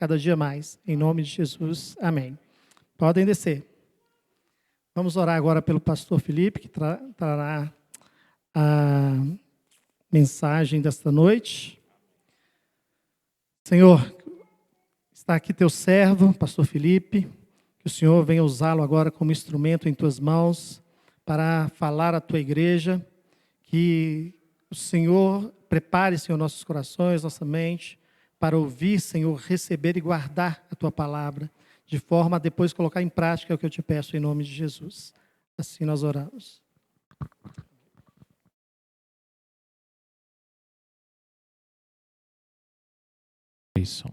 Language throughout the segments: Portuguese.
cada dia mais. Em nome de Jesus, amém. Podem descer. Vamos orar agora pelo pastor Felipe, que trará a mensagem desta noite. Senhor, está aqui teu servo, pastor Felipe, que o Senhor venha usá-lo agora como instrumento em tuas mãos para falar à tua igreja, que o Senhor prepare, Senhor, nossos corações, nossa mente, para ouvir, Senhor, receber e guardar a tua palavra, de forma a depois colocar em prática o que eu te peço em nome de Jesus. Assim nós oramos. Isso.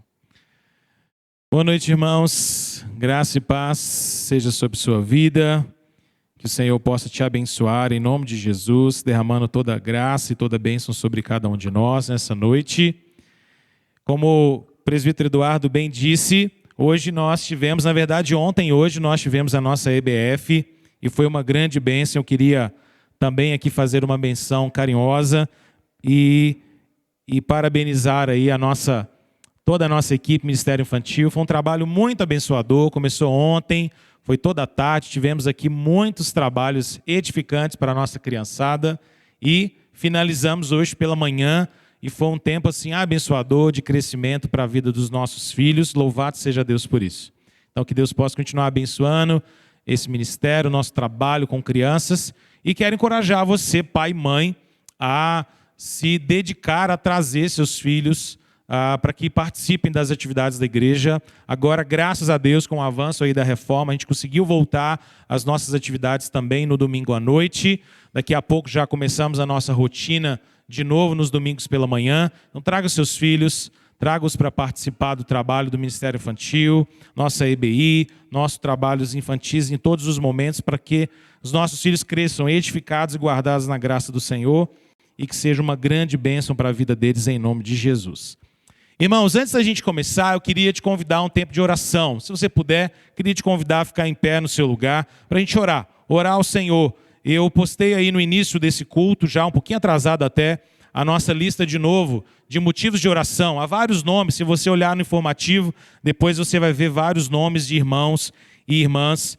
Boa noite, irmãos. Graça e paz seja sobre sua vida. Que o Senhor possa te abençoar em nome de Jesus, derramando toda a graça e toda a bênção sobre cada um de nós nessa noite. Como o presbítero Eduardo bem disse, hoje nós tivemos, na verdade ontem e hoje nós tivemos a nossa EBF e foi uma grande bênção. Eu queria também aqui fazer uma menção carinhosa e parabenizar aí toda a nossa equipe Ministério Infantil. Foi um trabalho muito abençoador, começou ontem, foi toda a tarde, tivemos aqui muitos trabalhos edificantes para a nossa criançada e finalizamos hoje pela manhã e foi um tempo assim abençoador de crescimento para a vida dos nossos filhos. Louvado seja Deus por isso. Então que Deus possa continuar abençoando esse ministério, nosso trabalho com crianças, e quero encorajar você, pai e mãe, a se dedicar a trazer seus filhos para que participem das atividades da igreja. Agora, graças a Deus, com o avanço aí da reforma, a gente conseguiu voltar às nossas atividades também no domingo à noite. Daqui a pouco já começamos a nossa rotina de novo nos domingos pela manhã. Então traga seus filhos, traga-os para participar do trabalho do Ministério Infantil, nossa EBI, nossos trabalhos infantis em todos os momentos, para que os nossos filhos cresçam edificados e guardados na graça do Senhor e que seja uma grande bênção para a vida deles em nome de Jesus. Irmãos, antes da gente começar, eu queria te convidar a um tempo de oração. Se você puder, queria te convidar a ficar em pé no seu lugar para a gente orar ao Senhor. Eu postei aí no início desse culto, já um pouquinho atrasado até, a nossa lista de novo de motivos de oração. Há vários nomes, se você olhar no informativo, depois você vai ver vários nomes de irmãos e irmãs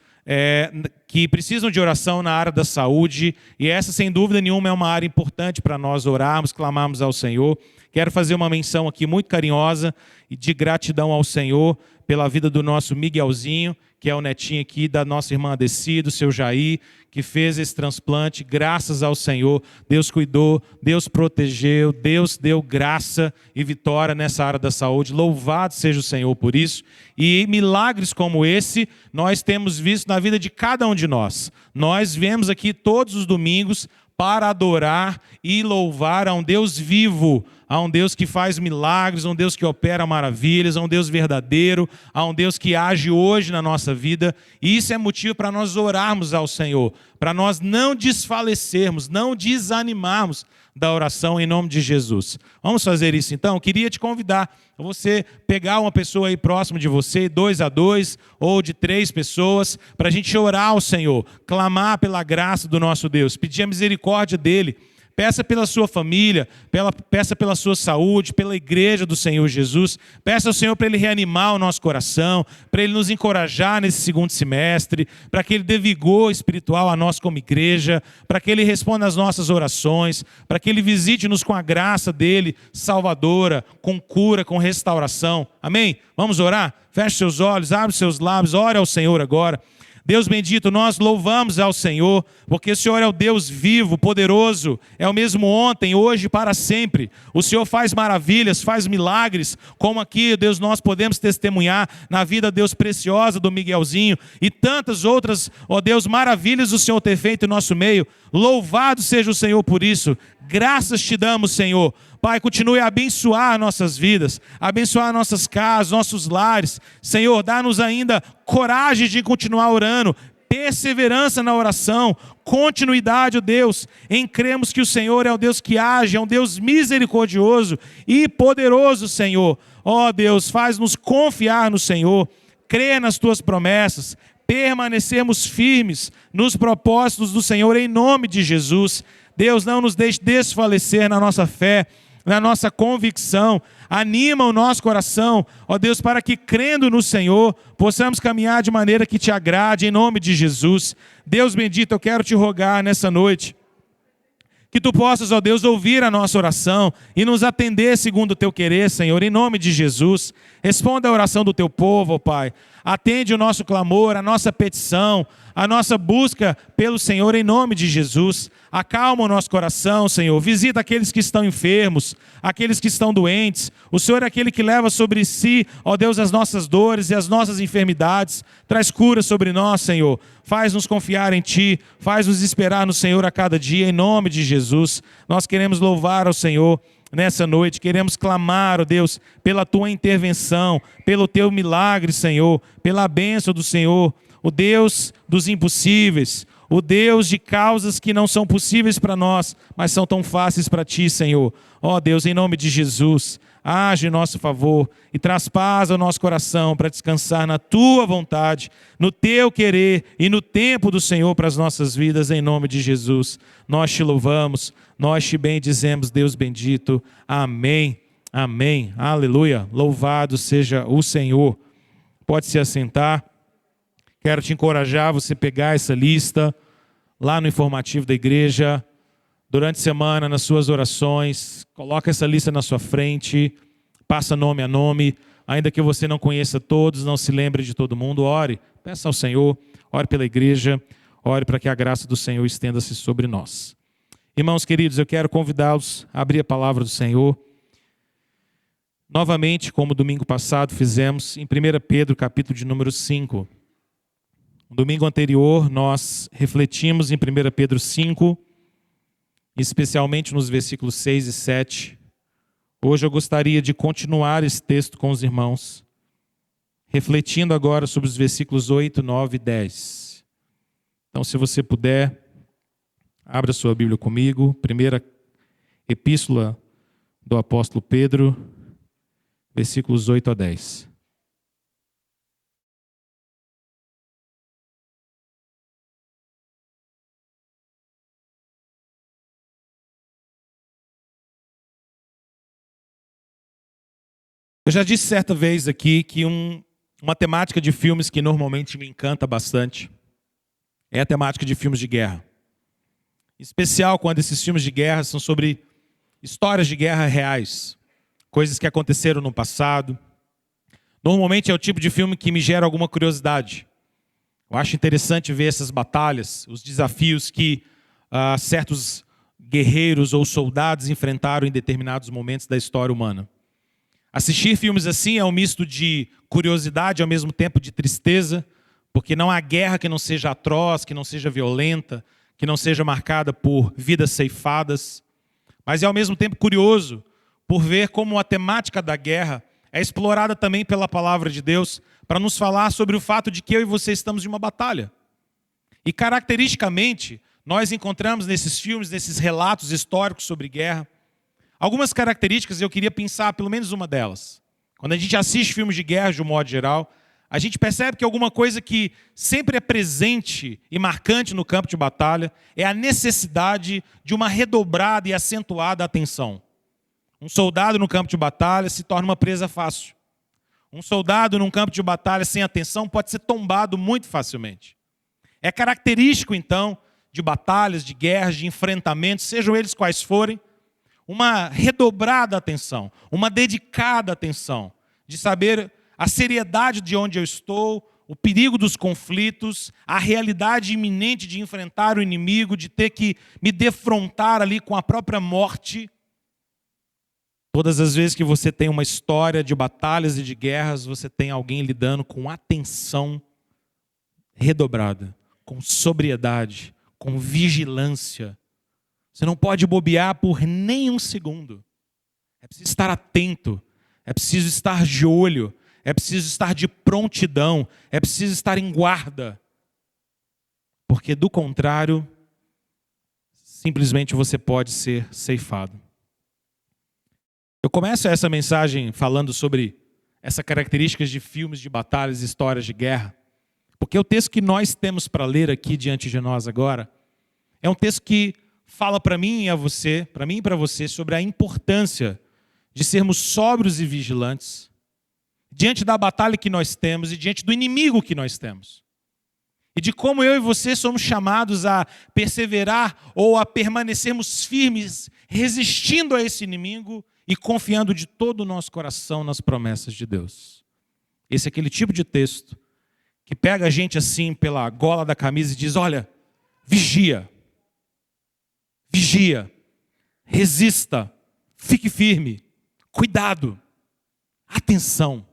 que precisam de oração na área da saúde, e essa, sem dúvida nenhuma, é uma área importante para nós orarmos, clamarmos ao Senhor. Quero fazer uma menção aqui muito carinhosa e de gratidão ao Senhor pela vida do nosso Miguelzinho, que é o netinho aqui da nossa irmã Adeci, do seu Jair, que fez esse transplante. Graças ao Senhor, Deus cuidou, Deus protegeu, Deus deu graça e vitória nessa área da saúde. Louvado seja o Senhor por isso. E milagres como esse, nós temos visto na vida de cada um de nós. Nós viemos aqui todos os domingos para adorar e louvar a um Deus vivo, a um Deus que faz milagres, a um Deus que opera maravilhas, a um Deus verdadeiro, a um Deus que age hoje na nossa vida. E isso é motivo para nós orarmos ao Senhor, para nós não desfalecermos, não desanimarmos da oração em nome de Jesus. Vamos fazer isso então? Eu queria te convidar a você pegar uma pessoa aí próximo de você, 2 a 2 ou de 3 pessoas, para a gente orar ao Senhor, clamar pela graça do nosso Deus, pedir a misericórdia dEle. Peça pela sua família, peça pela sua saúde, pela igreja do Senhor Jesus. Peça ao Senhor para Ele reanimar o nosso coração, para Ele nos encorajar nesse segundo semestre, para que Ele dê vigor espiritual a nós como igreja, para que Ele responda às nossas orações, para que Ele visite-nos com a graça dEle, salvadora, com cura, com restauração. Amém? Vamos orar? Feche seus olhos, abre seus lábios, ore ao Senhor agora. Deus bendito, nós louvamos ao Senhor, porque o Senhor é o Deus vivo, poderoso, é o mesmo ontem, hoje e para sempre. O Senhor faz maravilhas, faz milagres, como aqui, Deus, nós podemos testemunhar na vida, Deus, preciosa do Miguelzinho, e tantas outras, ó Deus, maravilhas o Senhor ter feito em nosso meio. Louvado seja o Senhor por isso. Graças te damos, Senhor. Pai, continue a abençoar nossas vidas, abençoar nossas casas, nossos lares. Senhor, dá-nos ainda coragem de continuar orando, perseverança na oração, continuidade, ó Deus, em cremos que o Senhor é o Deus que age, é um Deus misericordioso e poderoso, Senhor. Ó Deus, faz-nos confiar no Senhor, crer nas tuas promessas, permanecermos firmes nos propósitos do Senhor em nome de Jesus. Deus, não nos deixe desfalecer na nossa fé. na nossa convicção. Anima o nosso coração, ó Deus, para que, crendo no Senhor, possamos caminhar de maneira que te agrade, em nome de Jesus. Deus bendito, eu quero te rogar nessa noite, que tu possas, ó Deus, ouvir a nossa oração e nos atender segundo o teu querer, Senhor, em nome de Jesus. Responda a oração do teu povo, ó Pai. Atende o nosso clamor, a nossa petição, a nossa busca pelo Senhor, em nome de Jesus. Acalma o nosso coração, Senhor. Visita aqueles que estão enfermos, aqueles que estão doentes. O Senhor é aquele que leva sobre si, ó Deus, as nossas dores e as nossas enfermidades. Traz cura sobre nós, Senhor. Faz-nos confiar em Ti, faz-nos esperar no Senhor a cada dia, em nome de Jesus. Nós queremos louvar ao Senhor nessa noite, queremos clamar, ó Deus, pela Tua intervenção, pelo Teu milagre, Senhor, pela bênção do Senhor, o Deus dos impossíveis, o Deus de causas que não são possíveis para nós, mas são tão fáceis para Ti, Senhor. Ó Deus, em nome de Jesus, age em nosso favor e traz paz ao nosso coração para descansar na Tua vontade, no Teu querer e no tempo do Senhor para as nossas vidas, em nome de Jesus. Nós Te louvamos, nós Te bendizemos, Deus bendito. Amém, amém, aleluia. Louvado seja o Senhor. Pode se assentar. Quero te encorajar a você pegar essa lista lá no informativo da igreja, durante a semana, nas suas orações. Coloca essa lista na sua frente, passa nome a nome. Ainda que você não conheça todos, não se lembre de todo mundo, ore. Peça ao Senhor, ore pela igreja, ore para que a graça do Senhor estenda-se sobre nós. Irmãos queridos, eu quero convidá-los a abrir a palavra do Senhor. Novamente, como domingo passado fizemos, em 1 Pedro, capítulo de número 5. No domingo anterior, nós refletimos em 1 Pedro 5, especialmente nos versículos 6 e 7. Hoje eu gostaria de continuar esse texto com os irmãos, refletindo agora sobre os versículos 8, 9 e 10. Então, se você puder, abra sua Bíblia comigo. Primeira epístola do apóstolo Pedro, versículos 8 a 10. Eu já disse certa vez aqui que uma temática de filmes que normalmente me encanta bastante é a temática de filmes de guerra. Em especial quando esses filmes de guerra são sobre histórias de guerra reais, coisas que aconteceram no passado. Normalmente é o tipo de filme que me gera alguma curiosidade. Eu acho interessante ver essas batalhas, os desafios que certos guerreiros ou soldados enfrentaram em determinados momentos da história humana. Assistir filmes assim é um misto de curiosidade e ao mesmo tempo de tristeza, porque não há guerra que não seja atroz, que não seja violenta, que não seja marcada por vidas ceifadas, mas é ao mesmo tempo curioso por ver como a temática da guerra é explorada também pela palavra de Deus para nos falar sobre o fato de que eu e você estamos em uma batalha. E caracteristicamente, nós encontramos nesses filmes, nesses relatos históricos sobre guerra, algumas características. Eu queria pensar pelo menos uma delas. Quando a gente assiste filmes de guerra de um modo geral, a gente percebe que alguma coisa que sempre é presente e marcante no campo de batalha é a necessidade de uma redobrada e acentuada atenção. Um soldado no campo de batalha se torna uma presa fácil. Um soldado num campo de batalha sem atenção pode ser tombado muito facilmente. É característico, então, de batalhas, de guerras, de enfrentamentos, sejam eles quais forem, uma redobrada atenção, uma dedicada atenção, de saber a seriedade de onde eu estou, o perigo dos conflitos, a realidade iminente de enfrentar o inimigo, de ter que me defrontar ali com a própria morte. Todas as vezes que você tem uma história de batalhas e de guerras, você tem alguém lidando com atenção redobrada, com sobriedade, com vigilância. Você não pode bobear por nem um segundo. É preciso estar atento, é preciso estar de olho, é preciso estar de prontidão, é preciso estar em guarda. Porque do contrário, simplesmente você pode ser ceifado. Eu começo essa mensagem falando sobre essas características de filmes de batalhas e histórias de guerra, porque o texto que nós temos para ler aqui diante de nós agora é um texto que fala para mim e para você, sobre a importância de sermos sóbrios e vigilantes diante da batalha que nós temos e diante do inimigo que nós temos. E de como eu e você somos chamados a perseverar ou a permanecermos firmes, resistindo a esse inimigo e confiando de todo o nosso coração nas promessas de Deus. Esse é aquele tipo de texto que pega a gente assim pela gola da camisa e diz: olha, vigia, resista, fique firme, cuidado, atenção.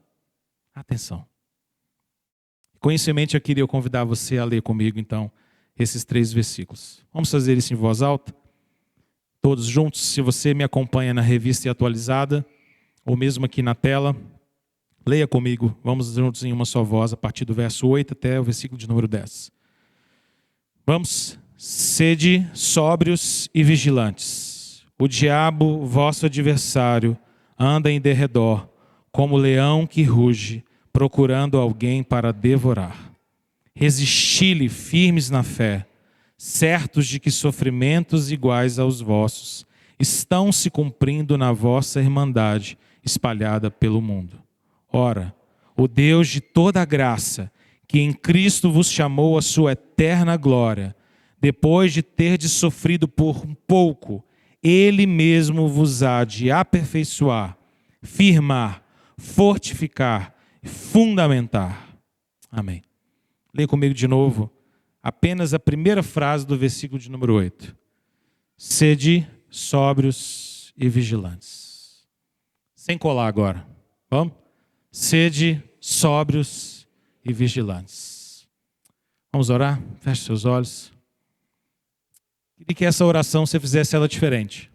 Com isso em mente, eu queria convidar você a ler comigo, então, esses 3 versículos. Vamos fazer isso em voz alta? Todos juntos, se você me acompanha na revista e atualizada, ou mesmo aqui na tela, leia comigo, vamos juntos em uma só voz, a partir do verso 8 até o versículo de número 10. Vamos, sede sóbrios e vigilantes. O diabo, vosso adversário, anda em derredor, como leão que ruge, procurando alguém para devorar. Resisti-lhe firmes na fé, certos de que sofrimentos iguais aos vossos estão se cumprindo na vossa irmandade espalhada pelo mundo. Ora, o Deus de toda a graça, que em Cristo vos chamou à sua eterna glória, depois de terdes sofrido por um pouco, Ele mesmo vos há de aperfeiçoar, firmar, fortificar, fundamentar. Amém. Leia comigo de novo apenas a primeira frase do versículo de número 8. Sede sóbrios e vigilantes. Sem colar agora. Vamos? Sede sóbrios e vigilantes. Vamos orar? Feche seus olhos. Queria que essa oração você fizesse ela diferente.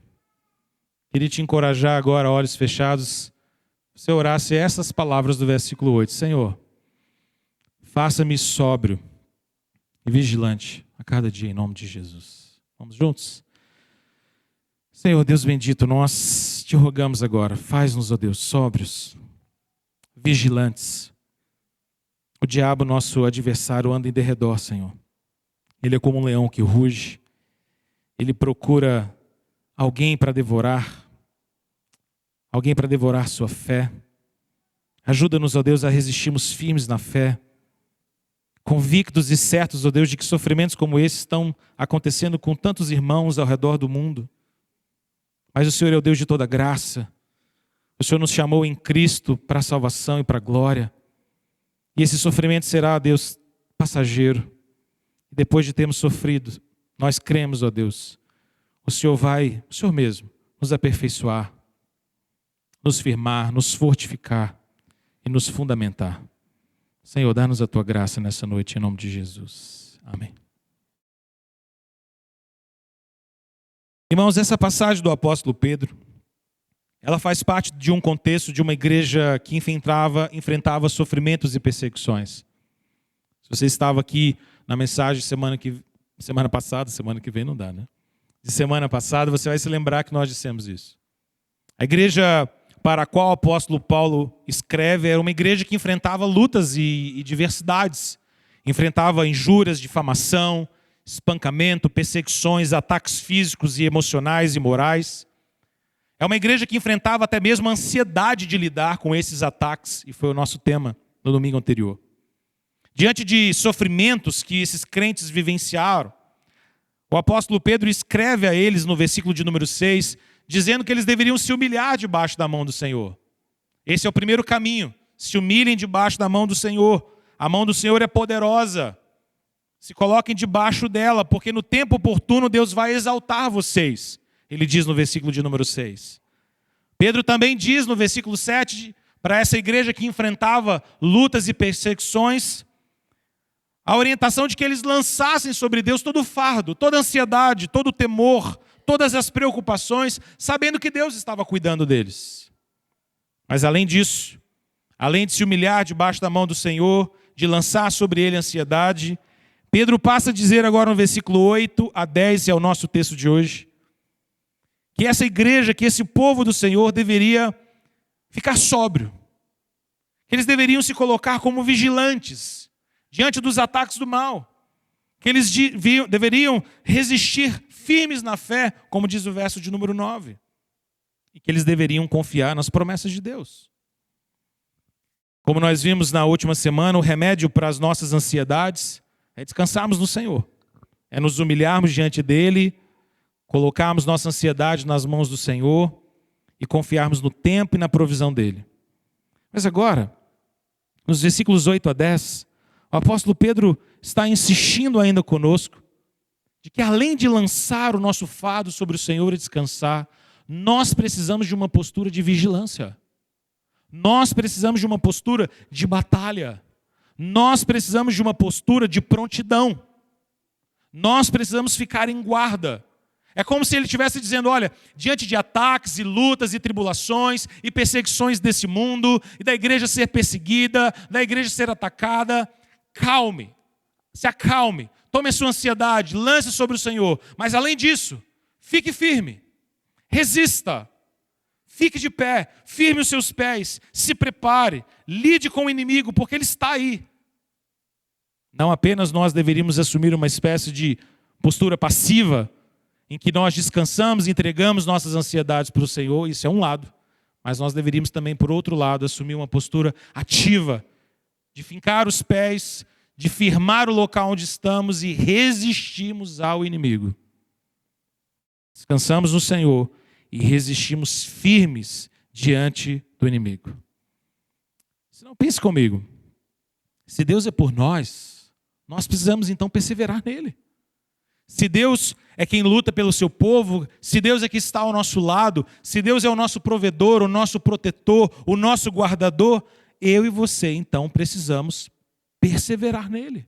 Queria te encorajar agora, olhos fechados, você orasse essas palavras do versículo 8. Senhor, faça-me sóbrio e vigilante a cada dia em nome de Jesus. Vamos juntos? Senhor, Deus bendito, nós te rogamos agora, faz-nos, ó Deus, sóbrios, vigilantes. O diabo, nosso adversário, anda em derredor, Senhor. Ele é como um leão que ruge. Ele procura alguém para devorar. Alguém para devorar sua fé. Ajuda-nos, ó Deus, a resistirmos firmes na fé, convictos e certos, ó Deus, de que sofrimentos como esse estão acontecendo com tantos irmãos ao redor do mundo. Mas o Senhor é o Deus de toda graça. O Senhor nos chamou em Cristo para a salvação e para a glória. E esse sofrimento será, ó Deus, passageiro. E depois de termos sofrido, nós cremos, ó Deus, o Senhor mesmo, nos aperfeiçoar, nos firmar, nos fortificar e nos fundamentar. Senhor, dá-nos a tua graça nessa noite, em nome de Jesus. Amém. Irmãos, essa passagem do apóstolo Pedro, ela faz parte de um contexto de uma igreja que enfrentava sofrimentos e perseguições. Se você estava aqui na mensagem semana que vem não dá, né? De semana passada, você vai se lembrar que nós dissemos isso. A igreja para a qual o apóstolo Paulo escreve era uma igreja que enfrentava lutas e diversidades. Enfrentava injúrias, difamação, espancamento, perseguições, ataques físicos e emocionais e morais. É uma igreja que enfrentava até mesmo a ansiedade de lidar com esses ataques, e foi o nosso tema no domingo anterior. Diante de sofrimentos que esses crentes vivenciaram, o apóstolo Pedro escreve a eles no versículo de número 6, dizendo que eles deveriam se humilhar debaixo da mão do Senhor. Esse é o primeiro caminho. Se humilhem debaixo da mão do Senhor. A mão do Senhor é poderosa. Se coloquem debaixo dela, porque no tempo oportuno Deus vai exaltar vocês. Ele diz no versículo de número 6. Pedro também diz no versículo 7, para essa igreja que enfrentava lutas e perseguições, a orientação de que eles lançassem sobre Deus todo o fardo, toda a ansiedade, todo o temor, todas as preocupações, sabendo que Deus estava cuidando deles. Mas além disso, além de se humilhar debaixo da mão do Senhor, de lançar sobre ele a ansiedade, Pedro passa a dizer agora no versículo 8 a 10, que é o nosso texto de hoje, que essa igreja, que esse povo do Senhor deveria ficar sóbrio, que eles deveriam se colocar como vigilantes diante dos ataques do mal, que eles deveriam resistir firmes na fé, como diz o verso de número 9. E que eles deveriam confiar nas promessas de Deus. Como nós vimos na última semana, o remédio para as nossas ansiedades é descansarmos no Senhor. É nos humilharmos diante dEle, colocarmos nossa ansiedade nas mãos do Senhor e confiarmos no tempo e na provisão dEle. Mas agora, nos versículos 8 a 10, o apóstolo Pedro está insistindo ainda conosco de que além de lançar o nosso fardo sobre o Senhor e descansar, nós precisamos de uma postura de vigilância. Nós precisamos de uma postura de batalha. Nós precisamos de uma postura de prontidão. Nós precisamos ficar em guarda. É como se ele estivesse dizendo, olha, diante de ataques e lutas e tribulações e perseguições desse mundo, e da igreja ser perseguida, da igreja ser atacada, calme, se acalme, tome a sua ansiedade, lance sobre o Senhor. Mas além disso, fique firme, resista, fique de pé, firme os seus pés, se prepare, lide com o inimigo, porque ele está aí. Não apenas nós deveríamos assumir uma espécie de postura passiva, em que nós descansamos e entregamos nossas ansiedades para o Senhor, isso é um lado. Mas nós deveríamos também, por outro lado, assumir uma postura ativa, de fincar os pés, de firmar o local onde estamos e resistirmos ao inimigo. Descansamos no Senhor e resistimos firmes diante do inimigo. Se não, pense comigo. Se Deus é por nós, nós precisamos então perseverar nele. Se Deus é quem luta pelo seu povo, se Deus é que está ao nosso lado, se Deus é o nosso provedor, o nosso protetor, o nosso guardador, eu e você então precisamos perseverar nele.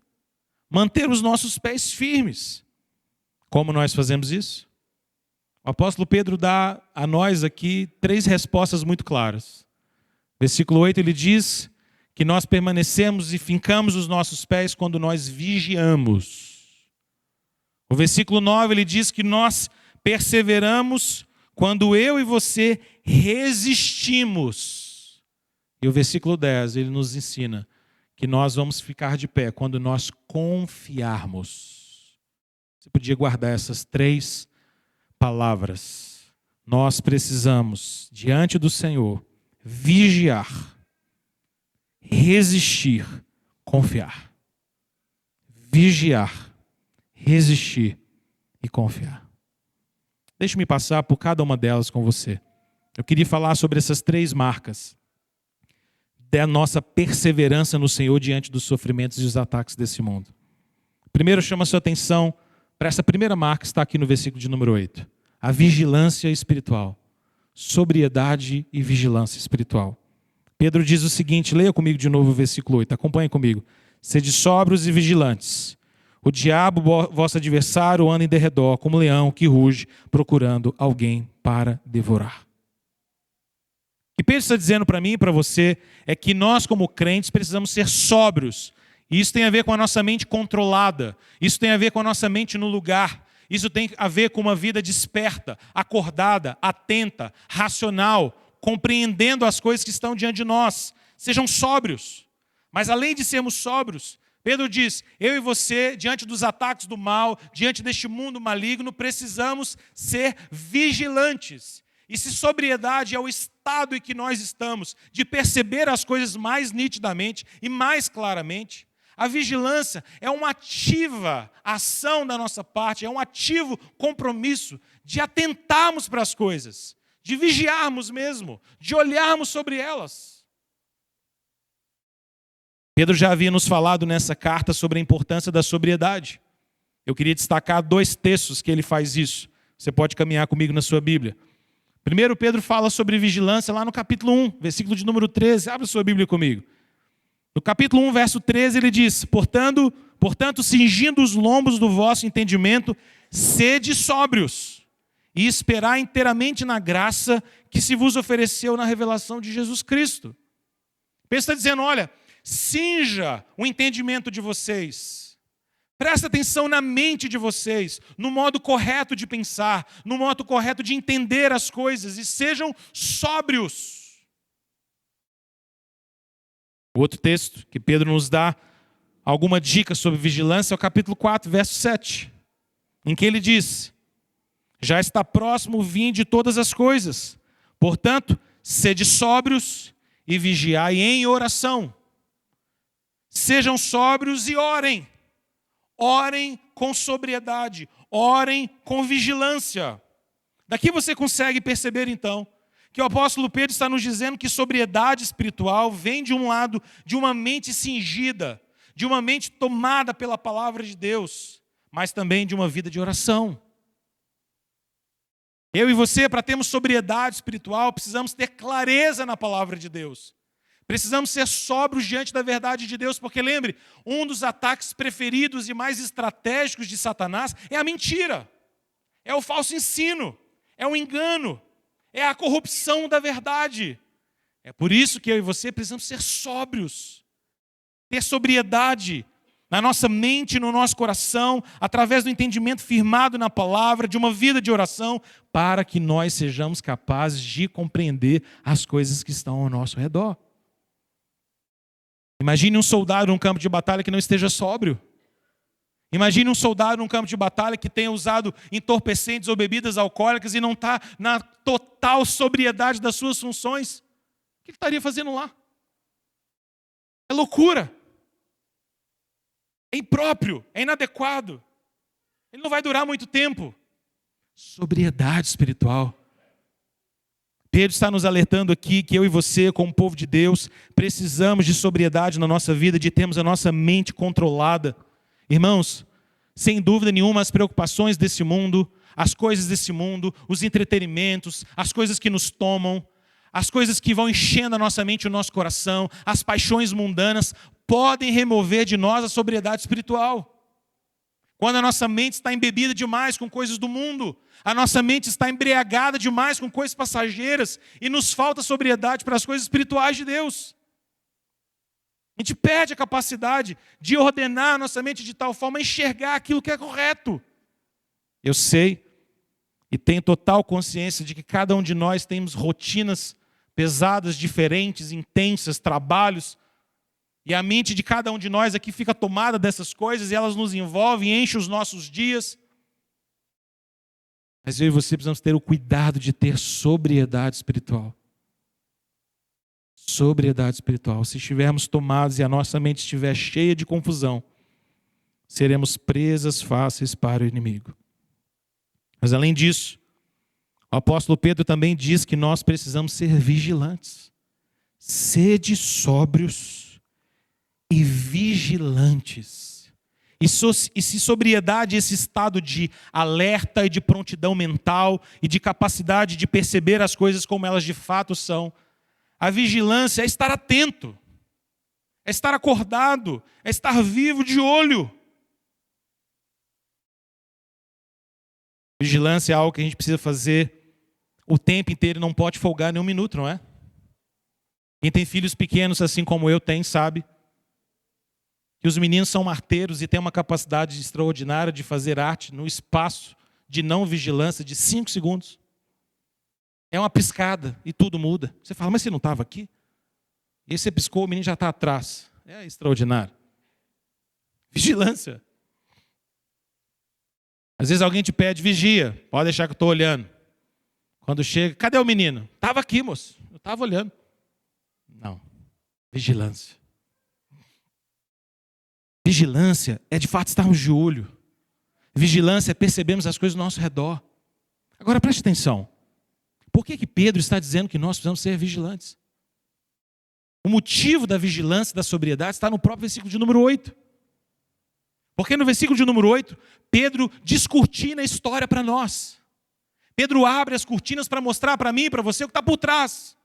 Manter os nossos pés firmes. Como nós fazemos isso? O apóstolo Pedro dá a nós aqui 3 respostas muito claras. Versículo 8 ele diz que nós permanecemos e fincamos os nossos pés quando nós vigiamos. O versículo 9 ele diz que nós perseveramos quando eu e você resistimos. E o versículo 10 ele nos ensina que nós vamos ficar de pé quando nós confiarmos. Você podia guardar essas 3 palavras. Nós precisamos, diante do Senhor, vigiar, resistir, confiar. Vigiar, resistir e confiar. Deixe-me passar por cada uma delas com você. Eu queria falar sobre essas 3 marcas da nossa perseverança no Senhor diante dos sofrimentos e dos ataques desse mundo. Primeiro, chama a sua atenção para essa primeira marca que está aqui no versículo de número 8. A vigilância espiritual. Sobriedade e vigilância espiritual. Pedro diz o seguinte, leia comigo de novo o versículo 8, acompanhe comigo. Sede sóbrios e vigilantes. O diabo, vosso adversário, anda em derredor, como um leão que ruge, procurando alguém para devorar. O que Pedro está dizendo para mim e para você é que nós, como crentes, precisamos ser sóbrios. E isso tem a ver com a nossa mente controlada. Isso tem a ver com a nossa mente no lugar. Isso tem a ver com uma vida desperta, acordada, atenta, racional, compreendendo as coisas que estão diante de nós. Sejam sóbrios. Mas além de sermos sóbrios, Pedro diz, eu e você, diante dos ataques do mal, diante deste mundo maligno, precisamos ser vigilantes. E se sobriedade é o estado em que nós estamos, de perceber as coisas mais nitidamente e mais claramente, a vigilância é uma ativa ação da nossa parte, é um ativo compromisso de atentarmos para as coisas, de vigiarmos mesmo, de olharmos sobre elas. Pedro já havia nos falado nessa carta sobre a importância da sobriedade. Eu queria destacar 2 textos que ele faz isso. Você pode caminhar comigo na sua Bíblia. Primeiro, Pedro fala sobre vigilância lá no capítulo 1, versículo de número 13. Abre a sua Bíblia comigo. No capítulo 1, verso 13, ele diz, portanto, cingindo os lombos do vosso entendimento, sede sóbrios e esperar inteiramente na graça que se vos ofereceu na revelação de Jesus Cristo. Pedro está dizendo, olha, cinja o entendimento de vocês. Presta atenção na mente de vocês, no modo correto de pensar, no modo correto de entender as coisas e sejam sóbrios. O outro texto que Pedro nos dá alguma dica sobre vigilância é o capítulo 4, verso 7, em que ele diz, Já está próximo o fim de todas as coisas. Portanto, sede sóbrios e vigiai em oração. Sejam sóbrios e orem. Orem com sobriedade. Orem com vigilância. Daqui você consegue perceber, então, que o apóstolo Pedro está nos dizendo que sobriedade espiritual vem de um lado de uma mente cingida, de uma mente tomada pela palavra de Deus, mas também de uma vida de oração. Eu e você, para termos sobriedade espiritual, precisamos ter clareza na palavra de Deus. Precisamos ser sóbrios diante da verdade de Deus, porque lembre, um dos ataques preferidos e mais estratégicos de Satanás é a mentira, é o falso ensino, é o engano, é a corrupção da verdade. É por isso que eu e você precisamos ser sóbrios, ter sobriedade na nossa mente, no nosso coração, através do entendimento firmado na palavra, de uma vida de oração, para que nós sejamos capazes de compreender as coisas que estão ao nosso redor. Imagine um soldado num campo de batalha que não esteja sóbrio. Imagine um soldado num campo de batalha que tenha usado entorpecentes ou bebidas alcoólicas e não está na total sobriedade das suas funções. O que ele estaria fazendo lá? É loucura. É impróprio, é inadequado. Ele não vai durar muito tempo. Sobriedade espiritual. Pedro está nos alertando aqui que eu e você, como povo de Deus, precisamos de sobriedade na nossa vida, de termos a nossa mente controlada. Irmãos, sem dúvida nenhuma, as preocupações desse mundo, as coisas desse mundo, os entretenimentos, as coisas que nos tomam, as coisas que vão enchendo a nossa mente e o nosso coração, as paixões mundanas, podem remover de nós a sobriedade espiritual. Quando a nossa mente está embebida demais com coisas do mundo, a nossa mente está embriagada demais com coisas passageiras e nos falta sobriedade para as coisas espirituais de Deus. A gente perde a capacidade de ordenar a nossa mente de tal forma a enxergar aquilo que é correto. Eu sei e tenho total consciência de que cada um de nós temos rotinas pesadas, diferentes, intensas, trabalhos. E a mente de cada um de nós aqui fica tomada dessas coisas e elas nos envolvem, enchem os nossos dias. Mas eu e você precisamos ter o cuidado de ter sobriedade espiritual. Sobriedade espiritual. Se estivermos tomados e a nossa mente estiver cheia de confusão, seremos presas fáceis para o inimigo. Mas além disso, o apóstolo Pedro também diz que nós precisamos ser vigilantes. Sede sóbrios e vigilantes. E se sobriedade, esse estado de alerta e de prontidão mental e de capacidade de perceber as coisas como elas de fato são, a vigilância é estar atento, é estar acordado, é estar vivo de olho. Vigilância é algo que a gente precisa fazer o tempo inteiro e não pode folgar nem um minuto, não é? Quem tem filhos pequenos, assim como eu tenho, sabe que os meninos são marteiros e têm uma capacidade extraordinária de fazer arte no espaço de não vigilância de 5 segundos. É uma piscada e tudo muda. Você fala, mas você não estava aqui? E aí você piscou, o menino já está atrás. É extraordinário. Vigilância. Às vezes alguém te pede, vigia. Pode deixar que eu estou olhando. Quando chega, cadê o menino? Estava aqui, moço. Eu estava olhando. Não. Vigilância. Vigilância é de fato estarmos de olho. Vigilância é percebermos as coisas ao nosso redor. Agora preste atenção. Por que Pedro está dizendo que nós precisamos ser vigilantes? O motivo da vigilância e da sobriedade está no próprio versículo de número 8. Porque no versículo de número 8, Pedro descortina a história para nós. Pedro abre as cortinas para mostrar para mim e para você o que está por trás.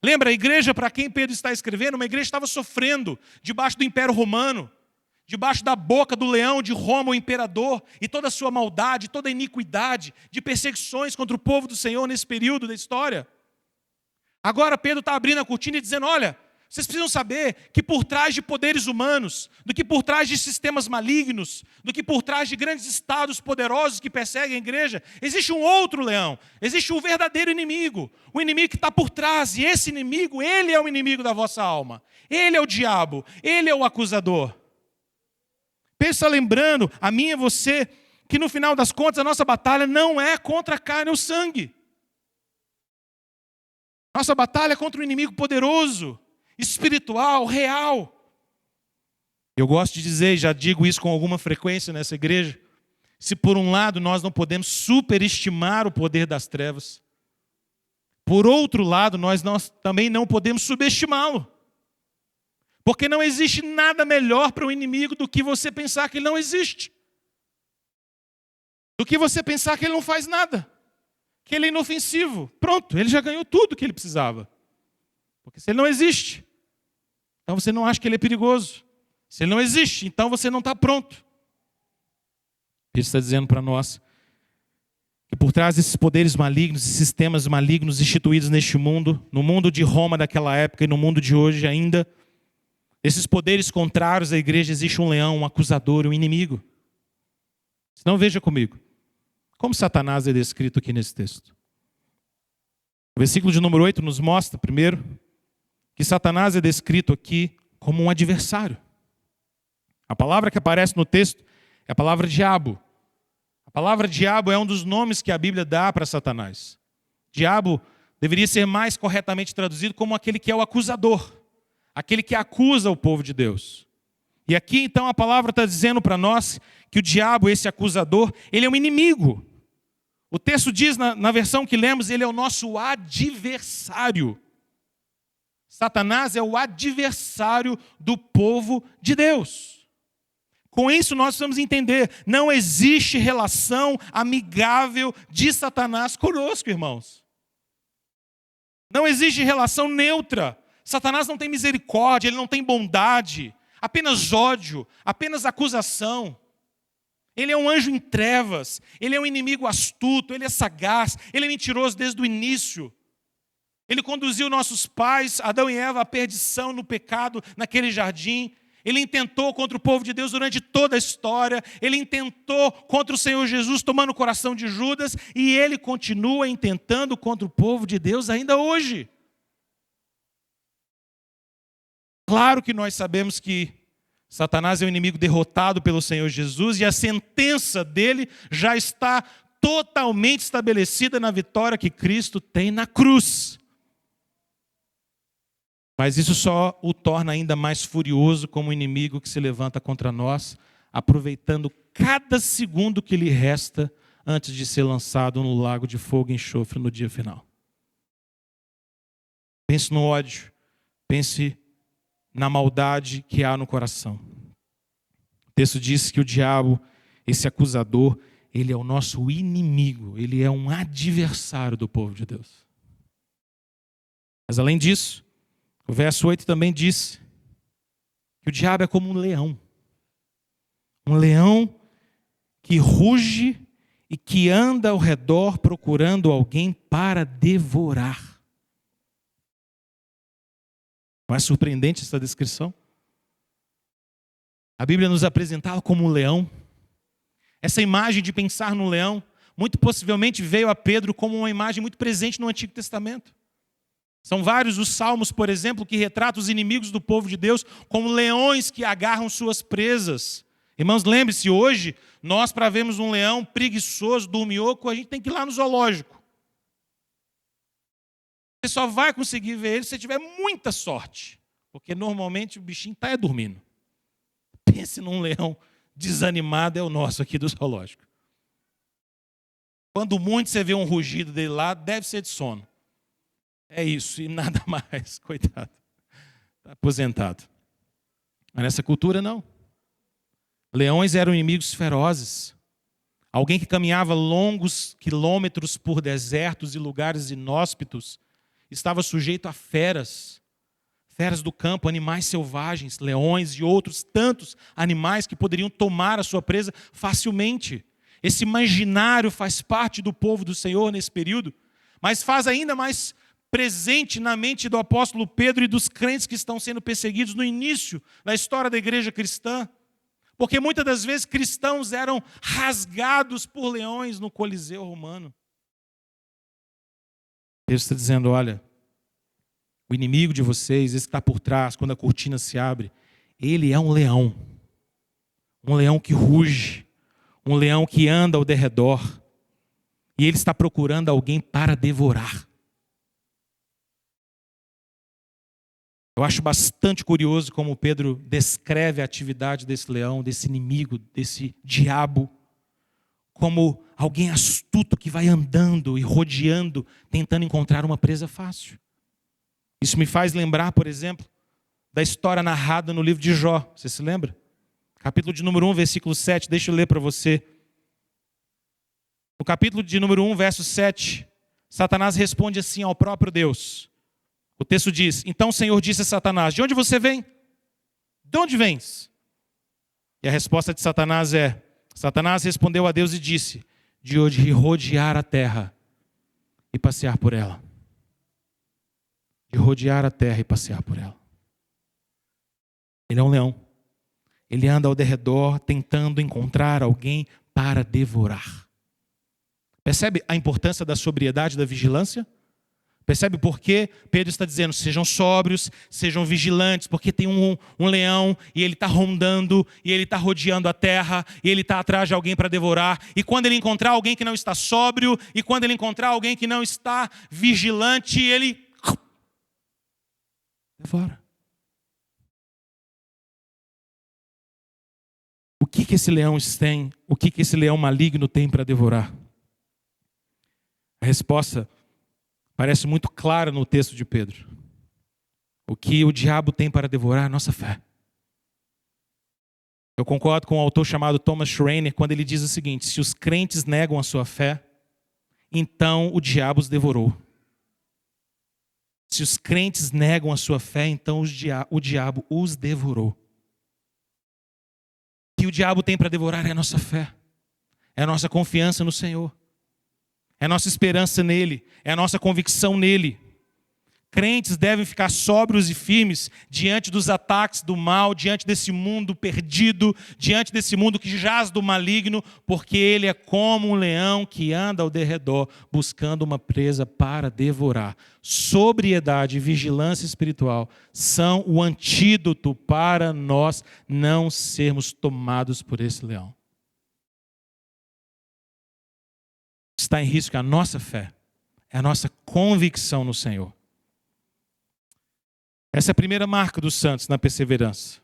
Lembra, a igreja para quem Pedro está escrevendo, uma igreja que estava sofrendo debaixo do Império Romano, debaixo da boca do leão de Roma, o imperador, e toda a sua maldade, toda a iniquidade de perseguições contra o povo do Senhor nesse período da história. Agora Pedro está abrindo a cortina e dizendo, olha, vocês precisam saber que por trás de poderes humanos, do que por trás de sistemas malignos, do que por trás de grandes estados poderosos que perseguem a igreja, existe um outro leão, existe um verdadeiro inimigo, o inimigo que está por trás, e esse inimigo, ele é o inimigo da vossa alma, ele é o diabo, ele é o acusador. Pedro está lembrando a mim e você que no final das contas a nossa batalha não é contra a carne ou sangue. Nossa batalha é contra um inimigo poderoso, espiritual, real. Eu gosto de dizer, e já digo isso com alguma frequência nessa igreja, se por um lado nós não podemos superestimar o poder das trevas, por outro lado nós também não podemos subestimá-lo. Porque não existe nada melhor para o inimigo do que você pensar que ele não existe. Do que você pensar que ele não faz nada. Que ele é inofensivo. Pronto, ele já ganhou tudo que ele precisava. Porque se ele não existe, então você não acha que ele é perigoso. Se ele não existe, então você não está pronto. Ele está dizendo para nós que por trás desses poderes malignos e sistemas malignos instituídos neste mundo, no mundo de Roma daquela época e no mundo de hoje ainda, esses poderes contrários à igreja, existe um leão, um acusador, um inimigo. Então veja comigo, como Satanás é descrito aqui nesse texto. O versículo de número 8 nos mostra, primeiro, que Satanás é descrito aqui como um adversário. A palavra que aparece no texto é a palavra diabo. A palavra diabo é um dos nomes que a Bíblia dá para Satanás. Diabo deveria ser mais corretamente traduzido como aquele que é o acusador. Aquele que acusa o povo de Deus. E aqui então a palavra está dizendo para nós que o diabo, esse acusador, ele é um inimigo. O texto diz na versão que lemos, ele é o nosso adversário. Satanás é o adversário do povo de Deus. Com isso nós precisamos entender, não existe relação amigável de Satanás conosco, irmãos. Não existe relação neutra. Satanás não tem misericórdia, ele não tem bondade, apenas ódio, apenas acusação. Ele é um anjo em trevas, ele é um inimigo astuto, ele é sagaz, ele é mentiroso desde o início. Ele conduziu nossos pais, Adão e Eva, à perdição no pecado, naquele jardim. Ele intentou contra o povo de Deus durante toda a história. Ele intentou contra o Senhor Jesus, tomando o coração de Judas. E ele continua intentando contra o povo de Deus ainda hoje. Claro que nós sabemos que Satanás é um inimigo derrotado pelo Senhor Jesus. E a sentença dele já está totalmente estabelecida na vitória que Cristo tem na cruz. Mas isso só o torna ainda mais furioso como um inimigo que se levanta contra nós, aproveitando cada segundo que lhe resta antes de ser lançado no lago de fogo e enxofre no dia final. Pense no ódio, pense na maldade que há no coração. O texto diz que o diabo, esse acusador, ele é o nosso inimigo, ele é um adversário do povo de Deus. Mas além disso, o verso 8 também diz que o diabo é como um leão que ruge e que anda ao redor procurando alguém para devorar. Não é surpreendente essa descrição? A Bíblia nos apresentava como um leão. Essa imagem de pensar no leão, muito possivelmente veio a Pedro como uma imagem muito presente no Antigo Testamento. São vários os salmos, por exemplo, que retratam os inimigos do povo de Deus como leões que agarram suas presas. Irmãos, lembre-se, hoje, nós para vermos um leão preguiçoso, dorminhoco, a gente tem que ir lá no zoológico. Você só vai conseguir ver ele se você tiver muita sorte, porque normalmente o bichinho está dormindo. Pense num leão desanimado, é o nosso aqui do zoológico. Quando muito você vê um rugido dele lá, deve ser de sono. É isso, e nada mais, coitado. Está aposentado. Mas nessa cultura, não. Leões eram inimigos ferozes. Alguém que caminhava longos quilômetros por desertos e lugares inóspitos estava sujeito a feras. Feras do campo, animais selvagens, leões e outros tantos animais que poderiam tomar a sua presa facilmente. Esse imaginário faz parte do povo do Senhor nesse período, mas faz ainda mais presente na mente do apóstolo Pedro e dos crentes que estão sendo perseguidos no início da história da igreja cristã. Porque muitas das vezes cristãos eram rasgados por leões no Coliseu romano. Deus está dizendo, olha, o inimigo de vocês, esse que está por trás, quando a cortina se abre, ele é um leão que ruge, um leão que anda ao derredor, e ele está procurando alguém para devorar. Eu acho bastante curioso como Pedro descreve a atividade desse leão, desse inimigo, desse diabo, como alguém astuto que vai andando e rodeando, tentando encontrar uma presa fácil. Isso me faz lembrar, por exemplo, da história narrada no livro de Jó. Você se lembra? Capítulo de número 1, versículo 7. Deixa eu ler para você. No capítulo de número 1, verso 7, Satanás responde assim ao próprio Deus. O texto diz: então o Senhor disse a Satanás: de onde você vem? De onde vens? E a resposta de Satanás é: Satanás respondeu a Deus e disse: de rodear a terra e passear por ela. De rodear a terra e passear por ela. Ele é um leão. Ele anda ao derredor tentando encontrar alguém para devorar. Percebe a importância da sobriedade e da vigilância? Percebe por que Pedro está dizendo: sejam sóbrios, sejam vigilantes, porque tem um leão e ele está rondando, e ele está rodeando a terra, e ele está atrás de alguém para devorar. E quando ele encontrar alguém que não está sóbrio, e quando ele encontrar alguém que não está vigilante, ele devora. O que esse leão tem? O que esse leão maligno tem para devorar? A resposta parece muito clara no texto de Pedro. O que o diabo tem para devorar é a nossa fé. Eu concordo com um autor chamado Thomas Schreiner quando ele diz o seguinte: se os crentes negam a sua fé, então o diabo os devorou. Se os crentes negam a sua fé, então o diabo os devorou. O que o diabo tem para devorar é a nossa fé, é a nossa confiança no Senhor. É a nossa esperança nele, é a nossa convicção nele. Crentes devem ficar sóbrios e firmes diante dos ataques do mal, diante desse mundo perdido, diante desse mundo que jaz do maligno, porque ele é como um leão que anda ao derredor, buscando uma presa para devorar. Sobriedade e vigilância espiritual são o antídoto para nós não sermos tomados por esse leão. Está em risco a nossa fé, é a nossa convicção no Senhor. Essa é a primeira marca dos santos na perseverança.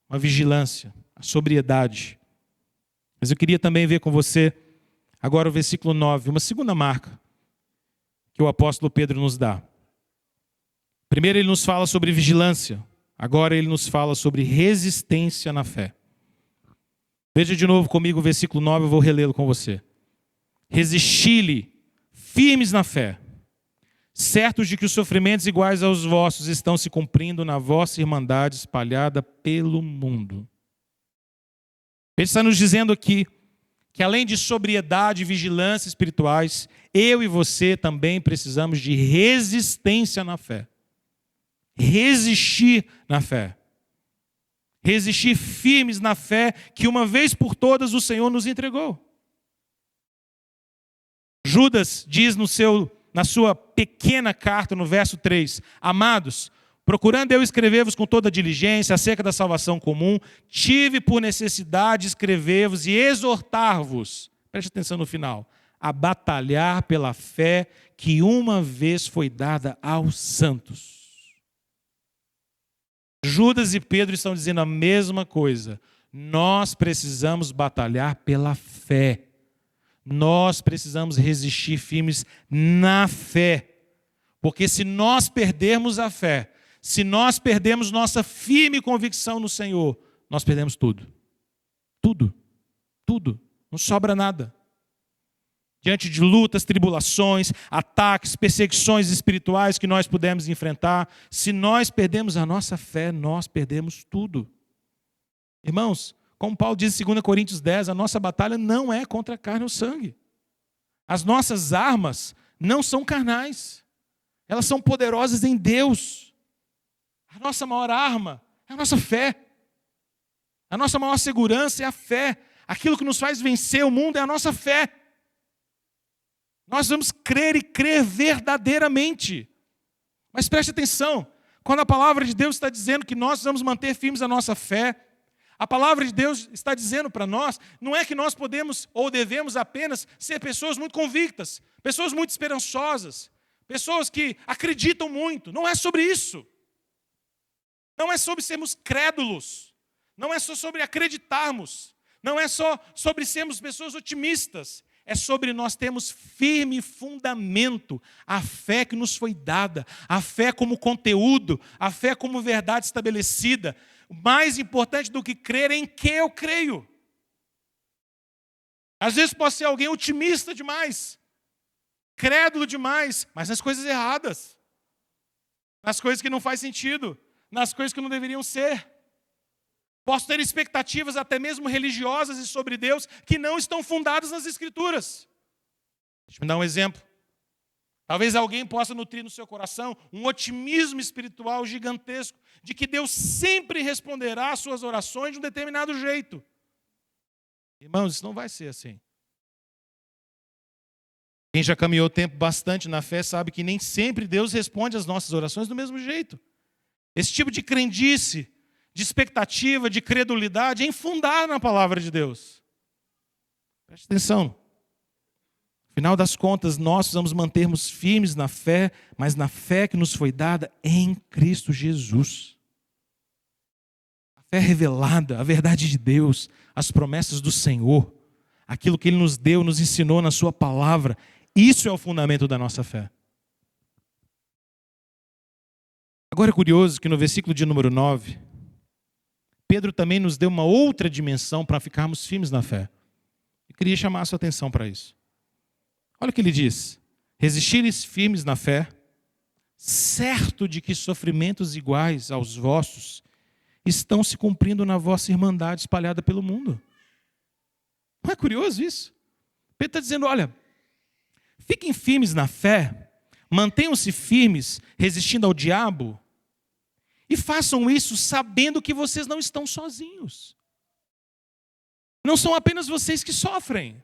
Uma vigilância, a sobriedade. Mas eu queria também ver com você, agora o versículo 9, uma segunda marca que o apóstolo Pedro nos dá. Primeiro ele nos fala sobre vigilância, agora ele nos fala sobre resistência na fé. Veja de novo comigo o versículo 9, eu vou relê-lo com você. Resisti-lhe, firmes na fé, certos de que os sofrimentos iguais aos vossos estão se cumprindo na vossa irmandade espalhada pelo mundo. Ele está nos dizendo aqui que além de sobriedade e vigilância espirituais, eu e você também precisamos de resistência na fé. Resistir na fé. Resistir firmes na fé que uma vez por todas o Senhor nos entregou. Judas diz na sua pequena carta, no verso 3, amados, procurando eu escrever-vos com toda diligência acerca da salvação comum, tive por necessidade escrever-vos e exortar-vos, preste atenção no final, a batalhar pela fé que uma vez foi dada aos santos. Judas e Pedro estão dizendo a mesma coisa. Nós precisamos batalhar pela fé. Nós precisamos resistir firmes na fé. Porque se nós perdermos a fé, se nós perdermos nossa firme convicção no Senhor, nós perdemos tudo. Tudo. Tudo. Não sobra nada. Diante de lutas, tribulações, ataques, perseguições espirituais que nós pudermos enfrentar, se nós perdemos a nossa fé, nós perdemos tudo. Irmãos, como Paulo diz em 2 Coríntios 10, a nossa batalha não é contra a carne ou sangue. As nossas armas não são carnais. Elas são poderosas em Deus. A nossa maior arma é a nossa fé. A nossa maior segurança é a fé. Aquilo que nos faz vencer o mundo é a nossa fé. Nós vamos crer e crer verdadeiramente. Mas preste atenção, quando a palavra de Deus está dizendo que nós vamos manter firmes a nossa fé, A palavra de Deus está dizendo para nós, não é que nós podemos ou devemos apenas ser pessoas muito convictas, pessoas muito esperançosas, pessoas que acreditam muito. Não é sobre isso. Não é sobre sermos crédulos. Não é só sobre acreditarmos. Não é só sobre sermos pessoas otimistas. É sobre nós termos firme fundamento, a fé que nos foi dada, a fé como conteúdo, a fé como verdade estabelecida. Mais importante do que crer em que eu creio. Às vezes posso ser alguém otimista demais, crédulo demais, mas nas coisas erradas, nas coisas que não faz sentido, nas coisas que não deveriam ser. Posso ter expectativas até mesmo religiosas e sobre Deus que não estão fundadas nas Escrituras. Deixa eu dar um exemplo. Talvez alguém possa nutrir no seu coração um otimismo espiritual gigantesco de que Deus sempre responderá às suas orações de um determinado jeito. Irmãos, isso não vai ser assim. Quem já caminhou tempo bastante na fé sabe que nem sempre Deus responde às nossas orações do mesmo jeito. Esse tipo de crendice, de expectativa, de credulidade é infundar na palavra de Deus. Preste atenção. Afinal das contas, nós precisamos mantermos firmes na fé, mas na fé que nos foi dada em Cristo Jesus. A fé revelada, a verdade de Deus, as promessas do Senhor, aquilo que Ele nos deu, nos ensinou na Sua palavra, isso é o fundamento da nossa fé. Agora é curioso que no versículo de número 9, Pedro também nos deu uma outra dimensão para ficarmos firmes na fé. Eu queria chamar a sua atenção para isso. Olha o que ele diz: resistires firmes na fé, certo de que sofrimentos iguais aos vossos estão se cumprindo na vossa irmandade espalhada pelo mundo. Não é curioso isso? Pedro está dizendo, olha, fiquem firmes na fé, mantenham-se firmes, resistindo ao diabo, e façam isso sabendo que vocês não estão sozinhos. Não são apenas vocês que sofrem.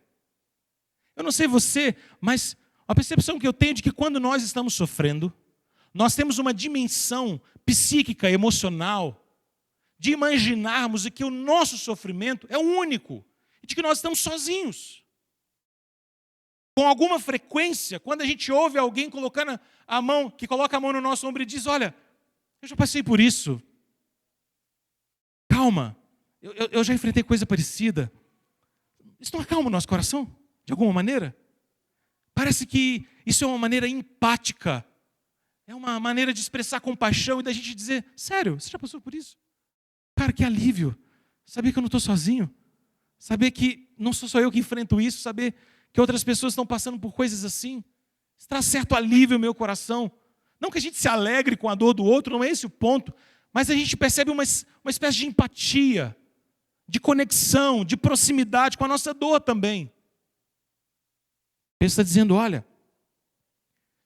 Eu não sei você, mas a percepção que eu tenho de que quando nós estamos sofrendo, nós temos uma dimensão psíquica, emocional, de imaginarmos que o nosso sofrimento é único, e de que nós estamos sozinhos. Com alguma frequência, quando a gente ouve alguém colocando a mão, que coloca a mão no nosso ombro e diz, olha, eu já passei por isso. Calma, eu já enfrentei coisa parecida. Isso não acalma o nosso coração? De alguma maneira? Parece que isso é uma maneira empática. É uma maneira de expressar compaixão e da gente dizer, sério, você já passou por isso? Cara, que alívio. Saber que eu não estou sozinho. Saber que não sou só eu que enfrento isso. Saber que outras pessoas estão passando por coisas assim. Isso traz certo alívio ao meu coração. Não que a gente se alegre com a dor do outro, não é esse o ponto. Mas a gente percebe uma espécie de empatia, de conexão, de proximidade com a nossa dor também. Ele está dizendo, olha,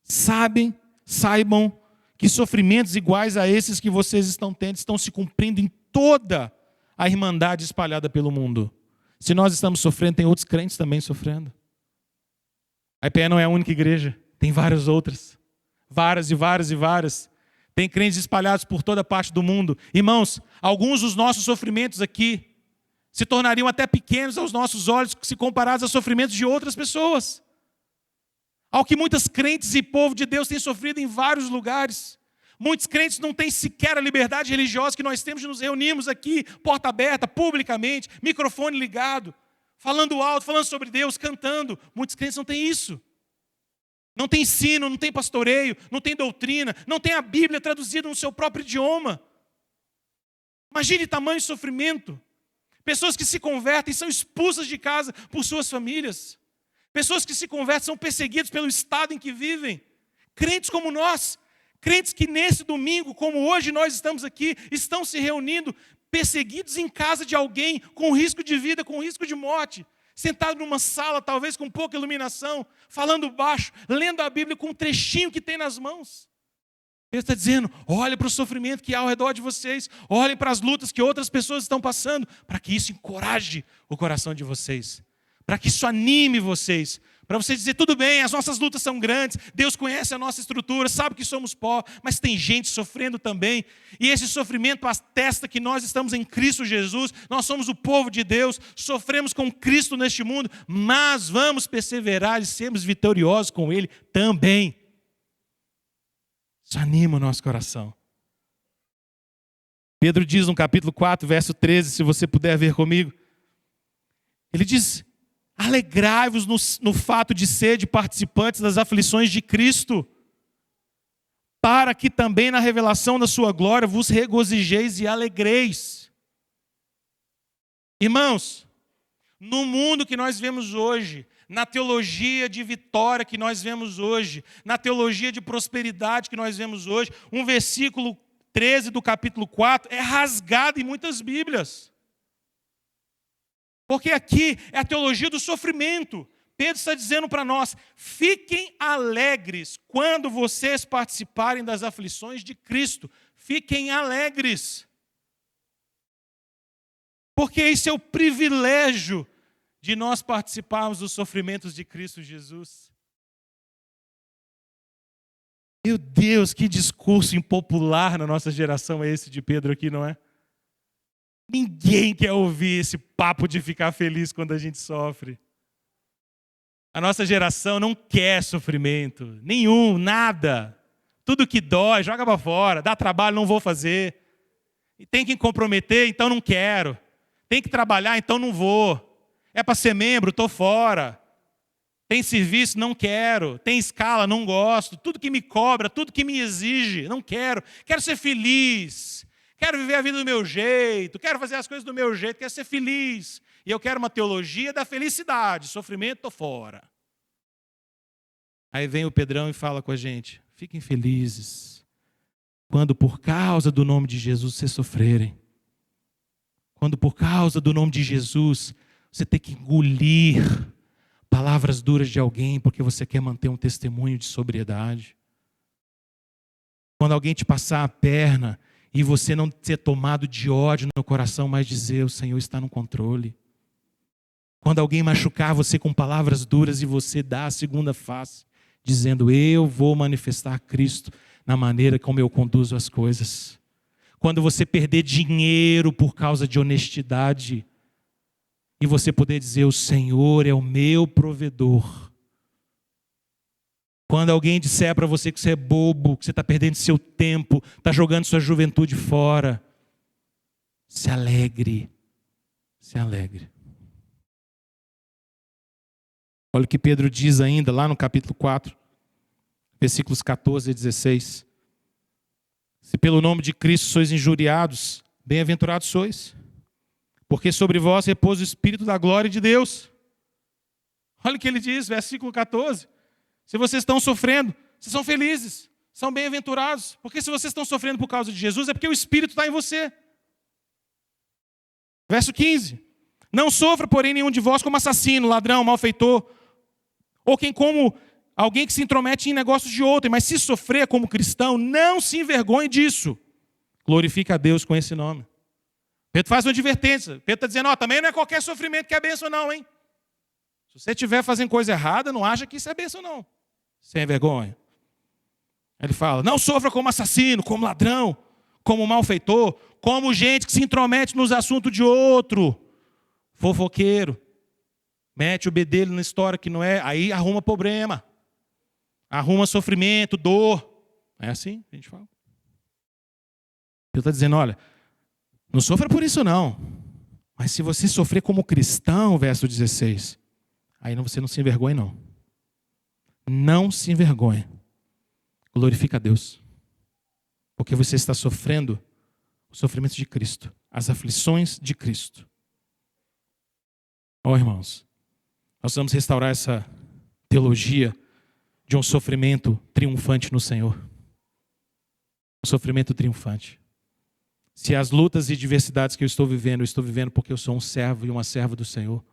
saibam que sofrimentos iguais a esses que vocês estão tendo estão se cumprindo em toda a irmandade espalhada pelo mundo. Se nós estamos sofrendo, tem outros crentes também sofrendo. A IPE não é a única igreja, tem várias outras. Várias e várias e várias. Tem crentes espalhados por toda parte do mundo. Irmãos, alguns dos nossos sofrimentos aqui se tornariam até pequenos aos nossos olhos se comparados aos sofrimentos de outras pessoas. Ao que muitas crentes e povo de Deus têm sofrido em vários lugares. Muitos crentes não têm sequer a liberdade religiosa que nós temos de nos reunirmos aqui, porta aberta, publicamente, microfone ligado, falando alto, falando sobre Deus, cantando. Muitos crentes não têm isso. Não tem ensino, não tem pastoreio, não tem doutrina, não tem a Bíblia traduzida no seu próprio idioma. Imagine tamanho sofrimento. Pessoas que se convertem são expulsas de casa por suas famílias. Pessoas que se convertem são perseguidas pelo estado em que vivem. Crentes como nós, crentes que nesse domingo, como hoje nós estamos aqui, estão se reunindo, perseguidos em casa de alguém, com risco de vida, com risco de morte, sentado numa sala, talvez com pouca iluminação, falando baixo, lendo a Bíblia com um trechinho que tem nas mãos. Ele está dizendo, olhem para o sofrimento que há ao redor de vocês, olhem para as lutas que outras pessoas estão passando, para que isso encoraje o coração de vocês. Para que isso anime vocês, Para você dizer, tudo bem, as nossas lutas são grandes, Deus conhece a nossa estrutura, sabe que somos pó, mas tem gente sofrendo também. E esse sofrimento atesta que nós estamos em Cristo Jesus, nós somos o povo de Deus, sofremos com Cristo neste mundo, mas vamos perseverar e sermos vitoriosos com Ele também. Isso anima o nosso coração. Pedro diz no capítulo 4, verso 13, se você puder ver comigo. Ele diz, alegrai-vos no fato de ser participantes das aflições de Cristo, para que também na revelação da sua glória vos regozijeis e alegreis. Irmãos, no mundo que nós vemos hoje, na teologia de vitória que nós vemos hoje, na teologia de prosperidade que nós vemos hoje, um versículo 13 do capítulo 4 é rasgado em muitas Bíblias. Porque aqui é a teologia do sofrimento. Pedro está dizendo para nós, fiquem alegres quando vocês participarem das aflições de Cristo. Fiquem alegres. Porque esse é o privilégio de nós participarmos dos sofrimentos de Cristo Jesus. Meu Deus, que discurso impopular na nossa geração é esse de Pedro aqui, não é? Ninguém quer ouvir esse papo de ficar feliz quando a gente sofre. A nossa geração não quer sofrimento, nenhum, nada. Tudo que dói, joga para fora, dá trabalho, não vou fazer. E tem que comprometer, então não quero. Tem que trabalhar, então não vou. É para ser membro, estou fora. Tem serviço, não quero. Tem escala, não gosto. Tudo que me cobra, tudo que me exige, não quero. Quero ser feliz. Quero viver a vida do meu jeito. Quero fazer as coisas do meu jeito. Quero ser feliz. E eu quero uma teologia da felicidade. Sofrimento, estou fora. Aí vem o Pedrão e fala com a gente. Fiquem felizes. Quando por causa do nome de Jesus vocês sofrerem. Quando por causa do nome de Jesus você tem que engolir palavras duras de alguém porque você quer manter um testemunho de sobriedade. Quando alguém te passar a perna e você não ser tomado de ódio no coração, mas dizer, o Senhor está no controle. Quando alguém machucar você com palavras duras e você dá a segunda face, dizendo, eu vou manifestar Cristo na maneira como eu conduzo as coisas. Quando você perder dinheiro por causa de honestidade, e você poder dizer, o Senhor é o meu provedor. Quando alguém disser para você que você é bobo, que você está perdendo seu tempo, está jogando sua juventude fora, se alegre, se alegre. Olha o que Pedro diz ainda lá no capítulo 4, versículos 14 e 16. Se pelo nome de Cristo sois injuriados, bem-aventurados sois. Porque sobre vós repousa o Espírito da glória de Deus. Olha o que ele diz, versículo 14. Se vocês estão sofrendo, vocês são felizes, são bem-aventurados. Porque se vocês estão sofrendo por causa de Jesus, é porque o Espírito está em você. Verso 15. Não sofra, porém, nenhum de vós como assassino, ladrão, malfeitor, ou quem como alguém que se intromete em negócios de outrem, mas se sofrer como cristão, não se envergonhe disso. Glorifica a Deus com esse nome. Pedro faz uma advertência. Pedro está dizendo, também não é qualquer sofrimento que é bênção não, hein? Se você estiver fazendo coisa errada, não acha que isso é bênção não. Sem vergonha. Ele fala, não sofra como assassino, como ladrão, como malfeitor, como gente que se intromete nos assuntos de outro. Fofoqueiro. Mete o bedelho na história que não é, aí arruma problema. Arruma sofrimento, dor. É assim que a gente fala. Pedro está dizendo, olha, não sofra por isso não. Mas se você sofrer como cristão, verso 16, aí você não se envergonhe não. Não se envergonhe. Glorifica a Deus. Porque você está sofrendo o sofrimento de Cristo. As aflições de Cristo. Irmãos, nós vamos restaurar essa teologia de um sofrimento triunfante no Senhor. Um sofrimento triunfante. Se as lutas e diversidades que eu estou vivendo porque eu sou um servo e uma serva do Senhor,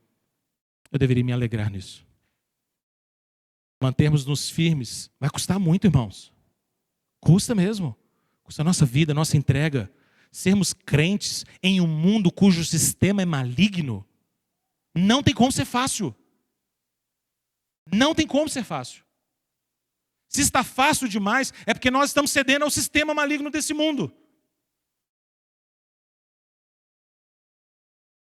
eu deveria me alegrar nisso. Mantermos-nos firmes vai custar muito, irmãos. Custa mesmo. Custa a nossa vida, a nossa entrega. Sermos crentes em um mundo cujo sistema é maligno, não tem como ser fácil. Não tem como ser fácil. Se está fácil demais, é porque nós estamos cedendo ao sistema maligno desse mundo.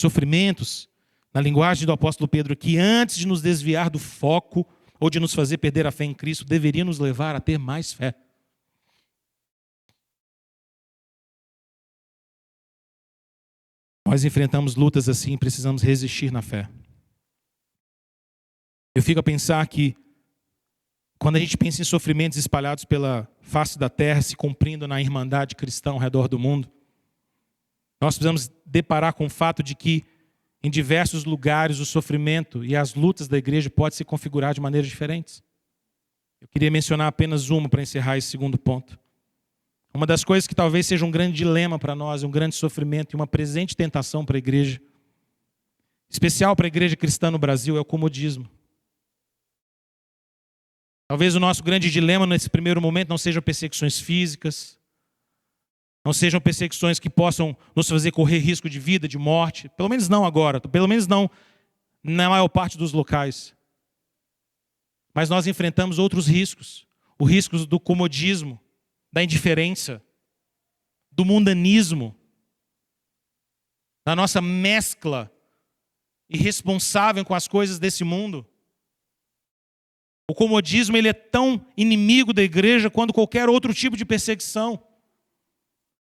Sofrimentos, na linguagem do apóstolo Pedro, que antes de nos desviar do foco ou de nos fazer perder a fé em Cristo, deveriam nos levar a ter mais fé. Nós enfrentamos lutas assim e precisamos resistir na fé. Eu fico a pensar que quando a gente pensa em sofrimentos espalhados pela face da terra, se cumprindo na irmandade cristã ao redor do mundo, nós precisamos deparar com o fato de que em diversos lugares o sofrimento e as lutas da igreja podem se configurar de maneiras diferentes. Eu queria mencionar apenas uma para encerrar esse segundo ponto. Uma das coisas que talvez seja um grande dilema para nós, um grande sofrimento e uma presente tentação para a igreja, especial para a igreja cristã no Brasil, é o comodismo. Talvez o nosso grande dilema nesse primeiro momento não sejam perseguições físicas, não sejam perseguições que possam nos fazer correr risco de vida, de morte, pelo menos não agora, pelo menos não na maior parte dos locais. Mas nós enfrentamos outros riscos, o risco do comodismo, da indiferença, do mundanismo, da nossa mescla irresponsável com as coisas desse mundo. O comodismo ele é tão inimigo da igreja quanto qualquer outro tipo de perseguição.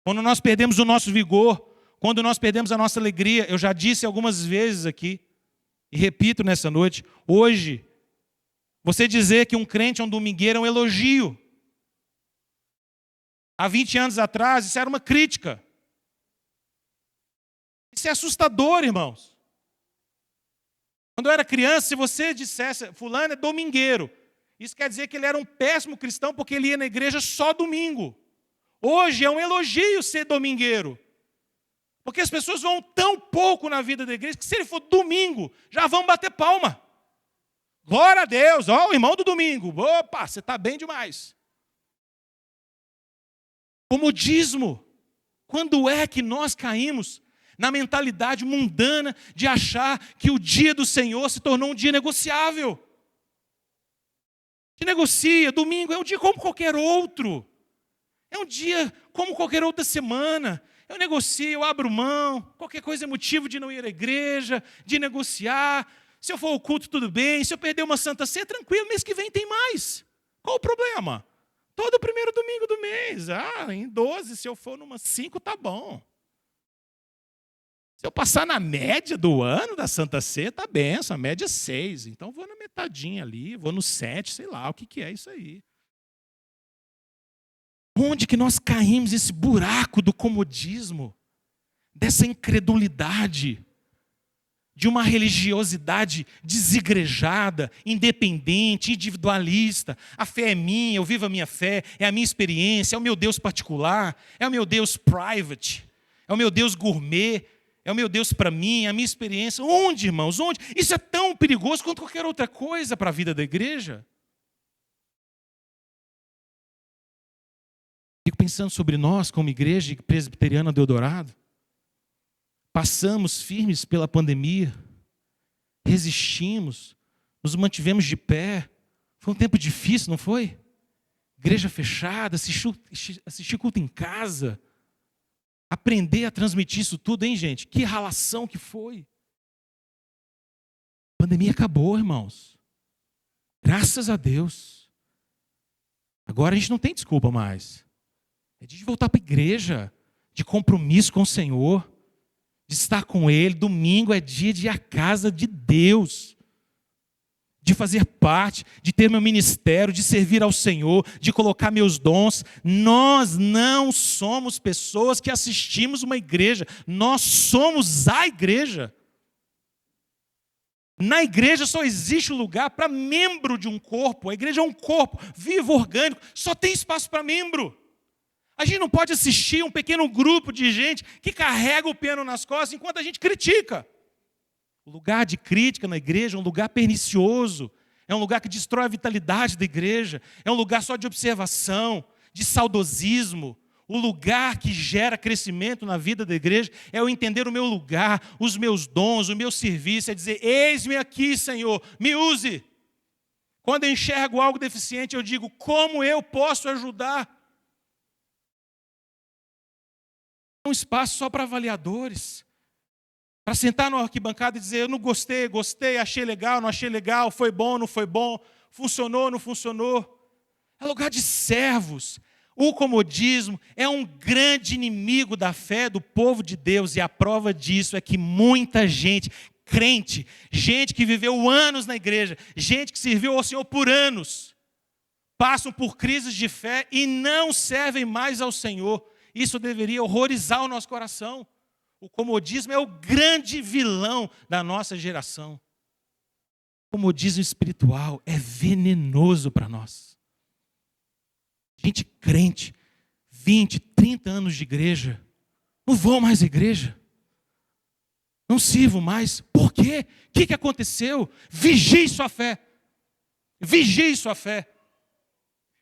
Quando nós perdemos o nosso vigor, quando nós perdemos a nossa alegria, eu já disse algumas vezes aqui, e repito nessa noite, hoje, você dizer que um crente é um domingueiro é um elogio. Há 20 anos atrás, isso era uma crítica. Isso é assustador, irmãos. Quando eu era criança, se você dissesse, fulano é domingueiro, isso quer dizer que ele era um péssimo cristão porque ele ia na igreja só domingo. Hoje é um elogio ser domingueiro. Porque as pessoas vão tão pouco na vida da igreja que se ele for domingo, já vão bater palma. Glória a Deus, ó, o irmão do domingo. Opa, você está bem demais. Comodismo. Quando é que nós caímos na mentalidade mundana de achar que o dia do Senhor se tornou um dia negociável? Que negocia, domingo é um dia como qualquer outro. É um dia como qualquer outra semana. Eu negocio, eu abro mão. Qualquer coisa é motivo de não ir à igreja, de negociar. Se eu for ao culto, tudo bem. Se eu perder uma Santa Ceia, tranquilo, mês que vem tem mais. Qual o problema? Todo primeiro domingo do mês. Em 12, se eu for numa 5, tá bom. Se eu passar na média do ano da Santa Ceia, tá benção. A média é 6. Então vou na metadinha ali, vou no 7, sei lá, o que é isso aí. Onde que nós caímos nesse buraco do comodismo, dessa incredulidade, de uma religiosidade desigrejada, independente, individualista? A fé é minha, eu vivo a minha fé, é a minha experiência, é o meu Deus particular, é o meu Deus private, é o meu Deus gourmet, é o meu Deus para mim, é a minha experiência. Onde, irmãos? Onde? Isso é tão perigoso quanto qualquer outra coisa para a vida da igreja. Fico pensando sobre nós, como igreja presbiteriana do Eldorado. Passamos firmes pela pandemia, resistimos, nos mantivemos de pé. Foi um tempo difícil, não foi? Igreja fechada, assistir culto em casa, aprender a transmitir isso tudo, hein, gente? Que ralação que foi. A pandemia acabou, irmãos. Graças a Deus. Agora a gente não tem desculpa mais. É dia de voltar para a igreja, de compromisso com o Senhor, de estar com Ele. Domingo é dia de ir à casa de Deus, de fazer parte, de ter meu ministério, de servir ao Senhor, de colocar meus dons. Nós não somos pessoas que assistimos uma igreja, nós somos a igreja. Na igreja só existe lugar para membro de um corpo. A igreja é um corpo vivo, orgânico, só tem espaço para membro. A gente não pode assistir um pequeno grupo de gente que carrega o piano nas costas enquanto a gente critica. O lugar de crítica na igreja é um lugar pernicioso, é um lugar que destrói a vitalidade da igreja, é um lugar só de observação, de saudosismo. O lugar que gera crescimento na vida da igreja é eu entender o meu lugar, os meus dons, o meu serviço, é dizer: eis-me aqui, Senhor, me use. Quando eu enxergo algo deficiente, eu digo, como eu posso ajudar? Um espaço só para avaliadores. Para sentar na arquibancada e dizer, eu não gostei, gostei, achei legal, não achei legal, foi bom, não foi bom, funcionou, não funcionou. É lugar de servos. O comodismo é um grande inimigo da fé do povo de Deus, e a prova disso é que muita gente, crente, gente que viveu anos na igreja, gente que serviu ao Senhor por anos, passam por crises de fé e não servem mais ao Senhor. Isso deveria horrorizar o nosso coração. O comodismo é o grande vilão da nossa geração. O comodismo espiritual é venenoso para nós. Gente crente, 20, 30 anos de igreja, não vou mais à igreja. Não sirvo mais. Por quê? O que aconteceu? Vigie sua fé. Vigie sua fé.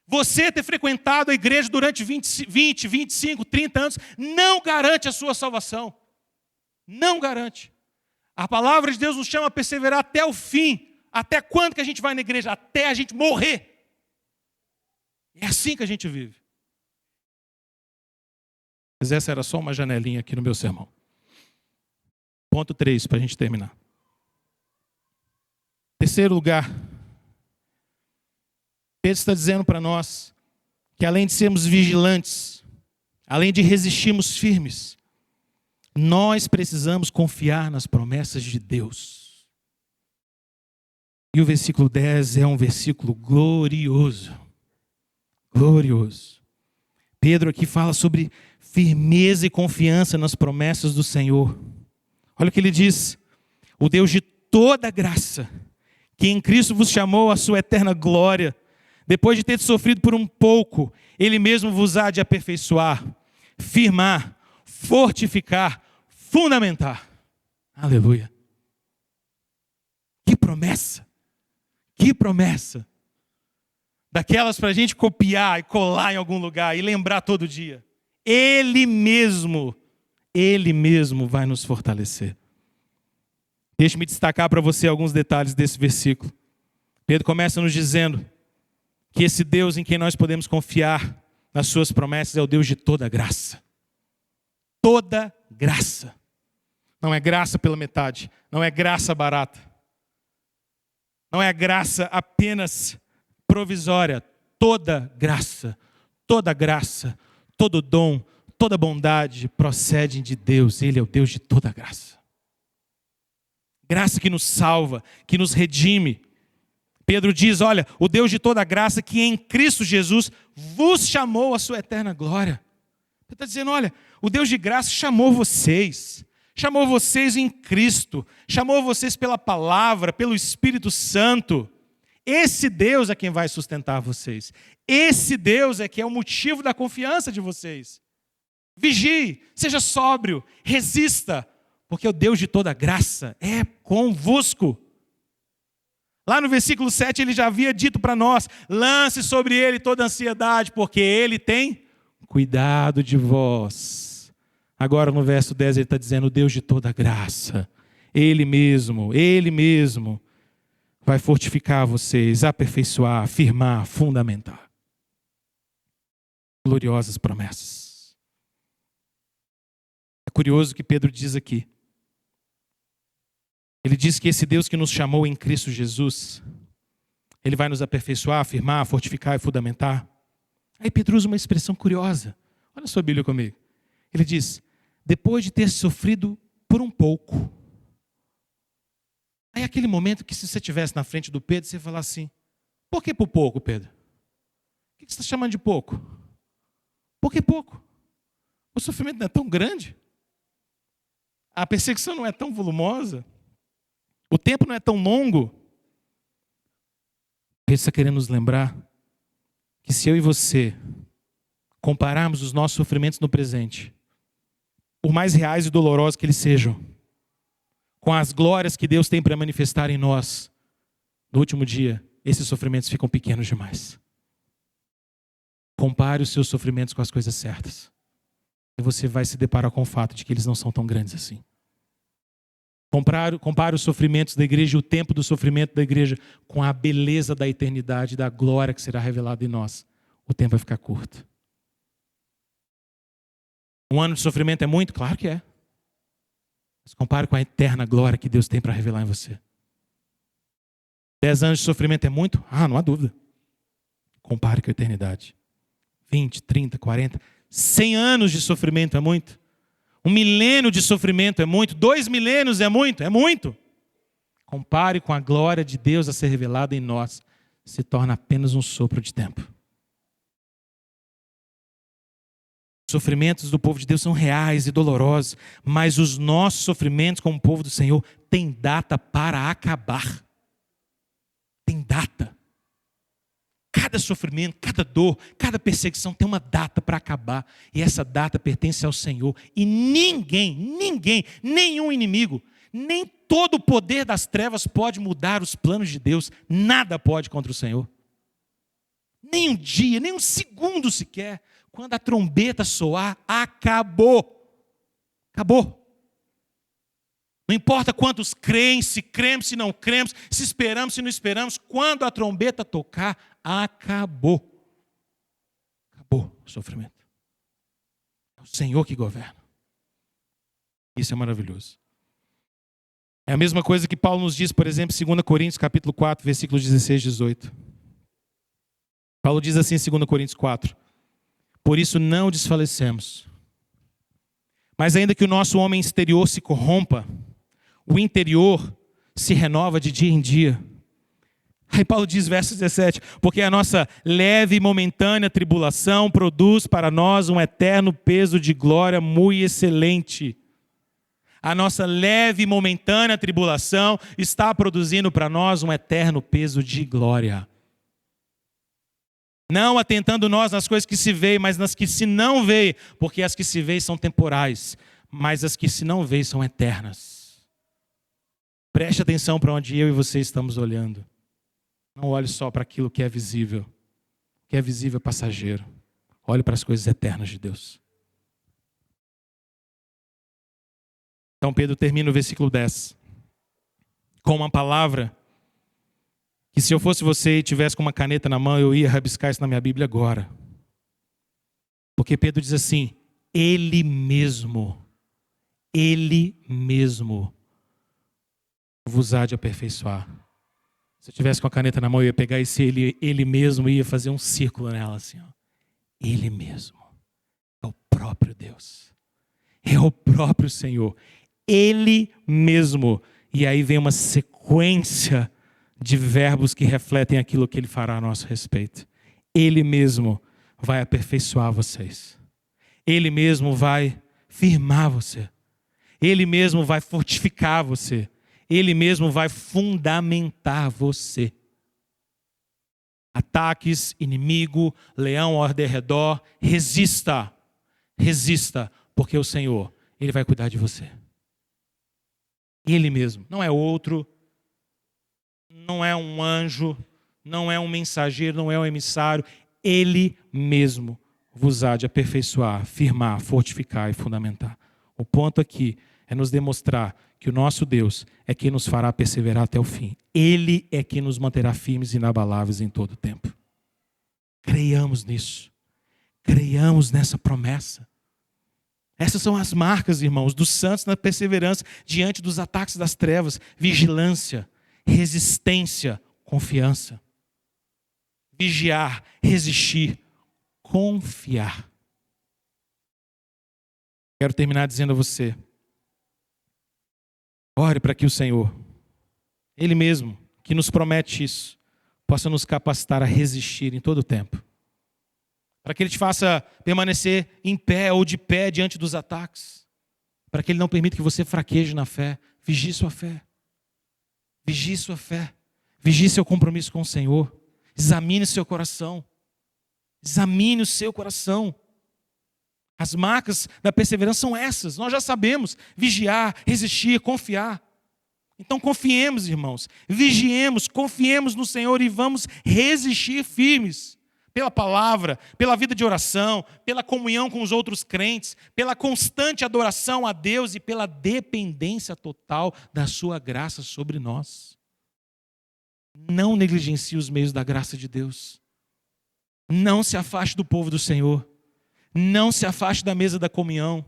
Você ter frequentado a igreja durante 20, 25, 30 anos não garante a sua salvação. Não garante. A palavra de Deus nos chama a perseverar até o fim. Até quando que a gente vai na igreja? Até a gente morrer. É assim que a gente vive. Mas essa era só uma janelinha aqui no meu sermão. Ponto 3, para a gente terminar. Terceiro lugar. Pedro está dizendo para nós que além de sermos vigilantes, além de resistirmos firmes, nós precisamos confiar nas promessas de Deus. E o versículo 10 é um versículo glorioso. Glorioso. Pedro aqui fala sobre firmeza e confiança nas promessas do Senhor. Olha o que ele diz: o Deus de toda graça, que em Cristo vos chamou à sua eterna glória, depois de ter sofrido por um pouco, Ele mesmo vos há de aperfeiçoar, firmar, fortificar, fundamentar. Aleluia. Que promessa! Que promessa! Daquelas para a gente copiar e colar em algum lugar e lembrar todo dia. Ele mesmo vai nos fortalecer. Deixe-me destacar para você alguns detalhes desse versículo. Pedro começa nos dizendo que esse Deus em quem nós podemos confiar nas suas promessas é o Deus de toda graça. Toda graça. Não é graça pela metade, não é graça barata. Não é graça apenas provisória. Toda graça, todo dom, toda bondade procedem de Deus. Ele é o Deus de toda graça. Graça que nos salva, que nos redime. Pedro diz, olha, o Deus de toda graça que em Cristo Jesus vos chamou à sua eterna glória. Ele está dizendo, olha, o Deus de graça chamou vocês em Cristo, chamou vocês pela palavra, pelo Espírito Santo. Esse Deus é quem vai sustentar vocês. Esse Deus é que é o motivo da confiança de vocês. Vigie, seja sóbrio, resista, porque o Deus de toda graça é convosco. Lá no versículo 7 ele já havia dito para nós, lance sobre ele toda a ansiedade, porque ele tem cuidado de vós. Agora no verso 10 ele está dizendo, o Deus de toda graça, Ele mesmo vai fortificar vocês, aperfeiçoar, afirmar, fundamentar. Gloriosas promessas. É curioso o que Pedro diz aqui. Ele diz que esse Deus que nos chamou em Cristo Jesus, Ele vai nos aperfeiçoar, afirmar, fortificar e fundamentar. Aí Pedro usa uma expressão curiosa. Olha a sua Bíblia comigo. Ele diz, depois de ter sofrido por um pouco. Aí aquele momento que se você estivesse na frente do Pedro, você ia falar assim, por que por pouco, Pedro? O que você está chamando de pouco? Por que pouco? O sofrimento não é tão grande? A perseguição não é tão volumosa? O tempo não é tão longo? Ele está querendo nos lembrar que se eu e você compararmos os nossos sofrimentos no presente, por mais reais e dolorosos que eles sejam, com as glórias que Deus tem para manifestar em nós, no último dia, esses sofrimentos ficam pequenos demais. Compare os seus sofrimentos com as coisas certas. E você vai se deparar com o fato de que eles não são tão grandes assim. Compare os sofrimentos da igreja, o tempo do sofrimento da igreja, com a beleza da eternidade, da glória que será revelada em nós. O tempo vai ficar curto. Um ano de sofrimento é muito? Claro que é. Mas compare com a eterna glória que Deus tem para revelar em você. 10 anos de sofrimento é muito? Não há dúvida. Compare com a eternidade. 20, 30, 40, 100 anos de sofrimento é muito? 1 milênio de sofrimento é muito? 2 milênios é muito? É muito. Compare com a glória de Deus a ser revelada em nós. Se torna apenas um sopro de tempo. Os sofrimentos do povo de Deus são reais e dolorosos, mas os nossos sofrimentos como povo do Senhor têm data para acabar. Tem data. Cada sofrimento, cada dor, cada perseguição tem uma data para acabar. E essa data pertence ao Senhor. E ninguém, nenhum inimigo, nem todo o poder das trevas pode mudar os planos de Deus. Nada pode contra o Senhor. Nem um dia, nem um segundo sequer. Quando a trombeta soar, acabou. Acabou. Não importa quantos creem, se cremos, se não cremos, se esperamos, se não esperamos, quando a trombeta tocar, acabou. Acabou o sofrimento. É o Senhor que governa. Isso é maravilhoso. É a mesma coisa que Paulo nos diz, por exemplo, em 2 Coríntios, capítulo 4, versículos 16 e 18. Paulo diz assim em 2 Coríntios 4: por isso não desfalecemos. Mas ainda que o nosso homem exterior se corrompa, o interior se renova de dia em dia. Aí Paulo diz, verso 17, porque a nossa leve e momentânea tribulação produz para nós um eterno peso de glória muito excelente. A nossa leve e momentânea tribulação está produzindo para nós um eterno peso de glória. Não atentando nós nas coisas que se veem, mas nas que se não veem, porque as que se veem são temporais, mas as que se não veem são eternas. Preste atenção para onde eu e você estamos olhando. Não olhe só para aquilo que é visível. O que é visível é passageiro. Olhe para as coisas eternas de Deus. Então Pedro termina o versículo 10 com uma palavra que, se eu fosse você e tivesse com uma caneta na mão, eu ia rabiscar isso na minha Bíblia agora. Porque Pedro diz assim: Ele mesmo vos há de aperfeiçoar. Se eu tivesse com a caneta na mão, eu ia pegar esse ele mesmo e ia fazer um círculo nela assim, ó. Ele mesmo é o próprio Deus. É o próprio Senhor. Ele mesmo. E aí vem uma sequência de verbos que refletem aquilo que Ele fará a nosso respeito. Ele mesmo vai aperfeiçoar vocês. Ele mesmo vai firmar você. Ele mesmo vai fortificar você. Ele mesmo vai fundamentar você. Ataques, inimigo, leão ao redor, resista. Resista, porque o Senhor, Ele vai cuidar de você. Ele mesmo, não é outro, não é um anjo, não é um mensageiro, não é um emissário. Ele mesmo vos há de aperfeiçoar, firmar, fortificar e fundamentar. O ponto aqui é nos demonstrar que o nosso Deus é quem nos fará perseverar até o fim. Ele é quem nos manterá firmes e inabaláveis em todo o tempo. Creiamos nisso. Creiamos nessa promessa. Essas são as marcas, irmãos, dos santos na perseverança diante dos ataques das trevas. Vigilância, resistência, confiança. Vigiar, resistir, confiar. Quero terminar dizendo a você: ore para que o Senhor, Ele mesmo, que nos promete isso, possa nos capacitar a resistir em todo o tempo. Para que Ele te faça permanecer em pé ou de pé diante dos ataques. Para que Ele não permita que você fraqueje na fé. Vigie sua fé. Vigie sua fé. Vigie seu compromisso com o Senhor. Examine seu coração. Examine o seu coração. As marcas da perseverança são essas. Nós já sabemos. Vigiar, resistir, confiar. Então confiemos, irmãos. Vigiemos, confiemos no Senhor e vamos resistir firmes. pela palavra, pela vida de oração, pela comunhão com os outros crentes, pela constante adoração a Deus e pela dependência total da sua graça sobre nós. Não negligencie os meios da graça de Deus. Não se afaste do povo do Senhor. Não se afaste da mesa da comunhão.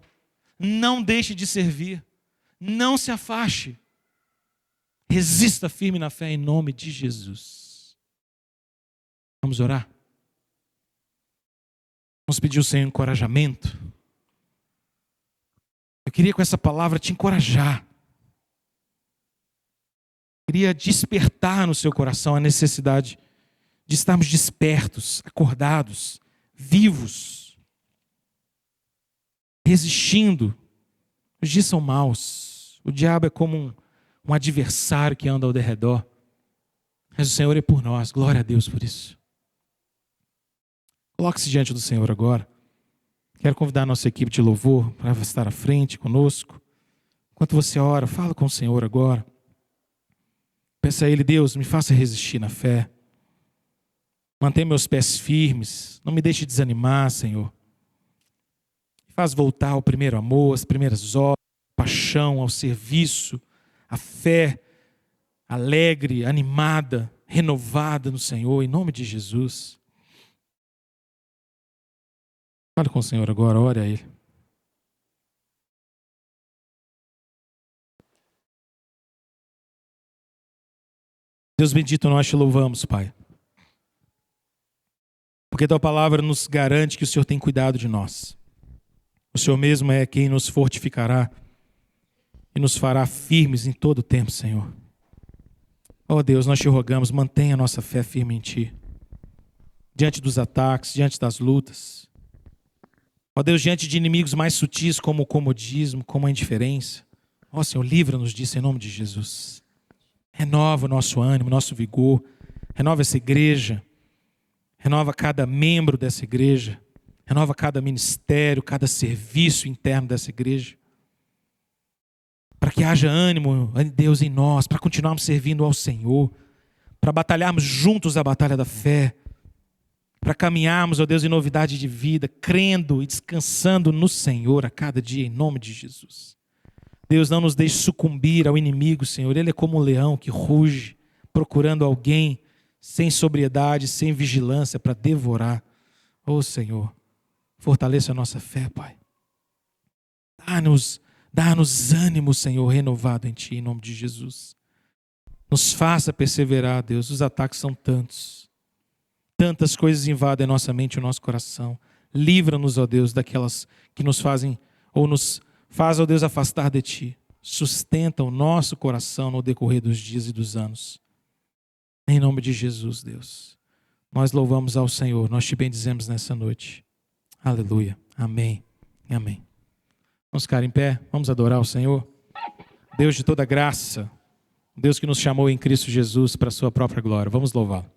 Não deixe de servir. Não se afaste. Resista firme na fé em nome de Jesus. Vamos orar? Vamos pedir ao Senhor encorajamento. Eu queria com essa palavra te encorajar. Eu queria despertar no seu coração a necessidade de estarmos despertos, acordados, vivos, resistindo. Os dias são maus. O diabo é como um adversário que anda ao derredor. Mas o Senhor é por nós. Glória a Deus por isso. Coloque-se diante do Senhor agora. Quero convidar a nossa equipe de louvor para estar à frente conosco. Enquanto você ora, fala com o Senhor agora. Peça a Ele: Deus, me faça resistir na fé. Mantenha meus pés firmes. Não me deixe desanimar, Senhor. Faz voltar ao primeiro amor, às primeiras horas, à paixão, ao serviço, à fé alegre, animada, renovada no Senhor, em nome de Jesus. Fale com o Senhor agora, ore a Ele. Deus bendito, nós te louvamos, Pai. Porque tua palavra nos garante que o Senhor tem cuidado de nós. O Senhor mesmo é quem nos fortificará e nos fará firmes em todo o tempo, Senhor. Ó Deus, nós te rogamos, mantenha a nossa fé firme em Ti. Diante dos ataques, diante das lutas. Ó Deus, diante de inimigos mais sutis como o comodismo, como a indiferença. Ó Senhor, livra-nos disso em nome de Jesus. Renova o nosso ânimo, nosso vigor. Renova essa igreja. Renova cada membro dessa igreja. Renova cada ministério, cada serviço interno dessa igreja. Para que haja ânimo, Deus, em nós, para continuarmos servindo ao Senhor, para batalharmos juntos a batalha da fé, para caminharmos, ó Deus, em novidade de vida, crendo e descansando no Senhor a cada dia, em nome de Jesus. Deus, não nos deixe sucumbir ao inimigo, Senhor. Ele é como um leão que ruge, procurando alguém sem sobriedade, sem vigilância para devorar. Ó Senhor, fortaleça a nossa fé, Pai. Dá-nos ânimo, Senhor, renovado em Ti, em nome de Jesus. Nos faça perseverar, Deus. Os ataques são tantos. Tantas coisas invadem a nossa mente e o nosso coração. Livra-nos, ó Deus, daquelas que nos fazem, ou nos faz, ó Deus, afastar de Ti. Sustenta o nosso coração no decorrer dos dias e dos anos. Em nome de Jesus, Deus. Nós louvamos ao Senhor. Nós Te bendizemos nessa noite. Aleluia. Amém. Amém. Vamos ficar em pé, vamos adorar o Senhor. Deus de toda graça, Deus que nos chamou em Cristo Jesus para a sua própria glória. Vamos louvá-lo.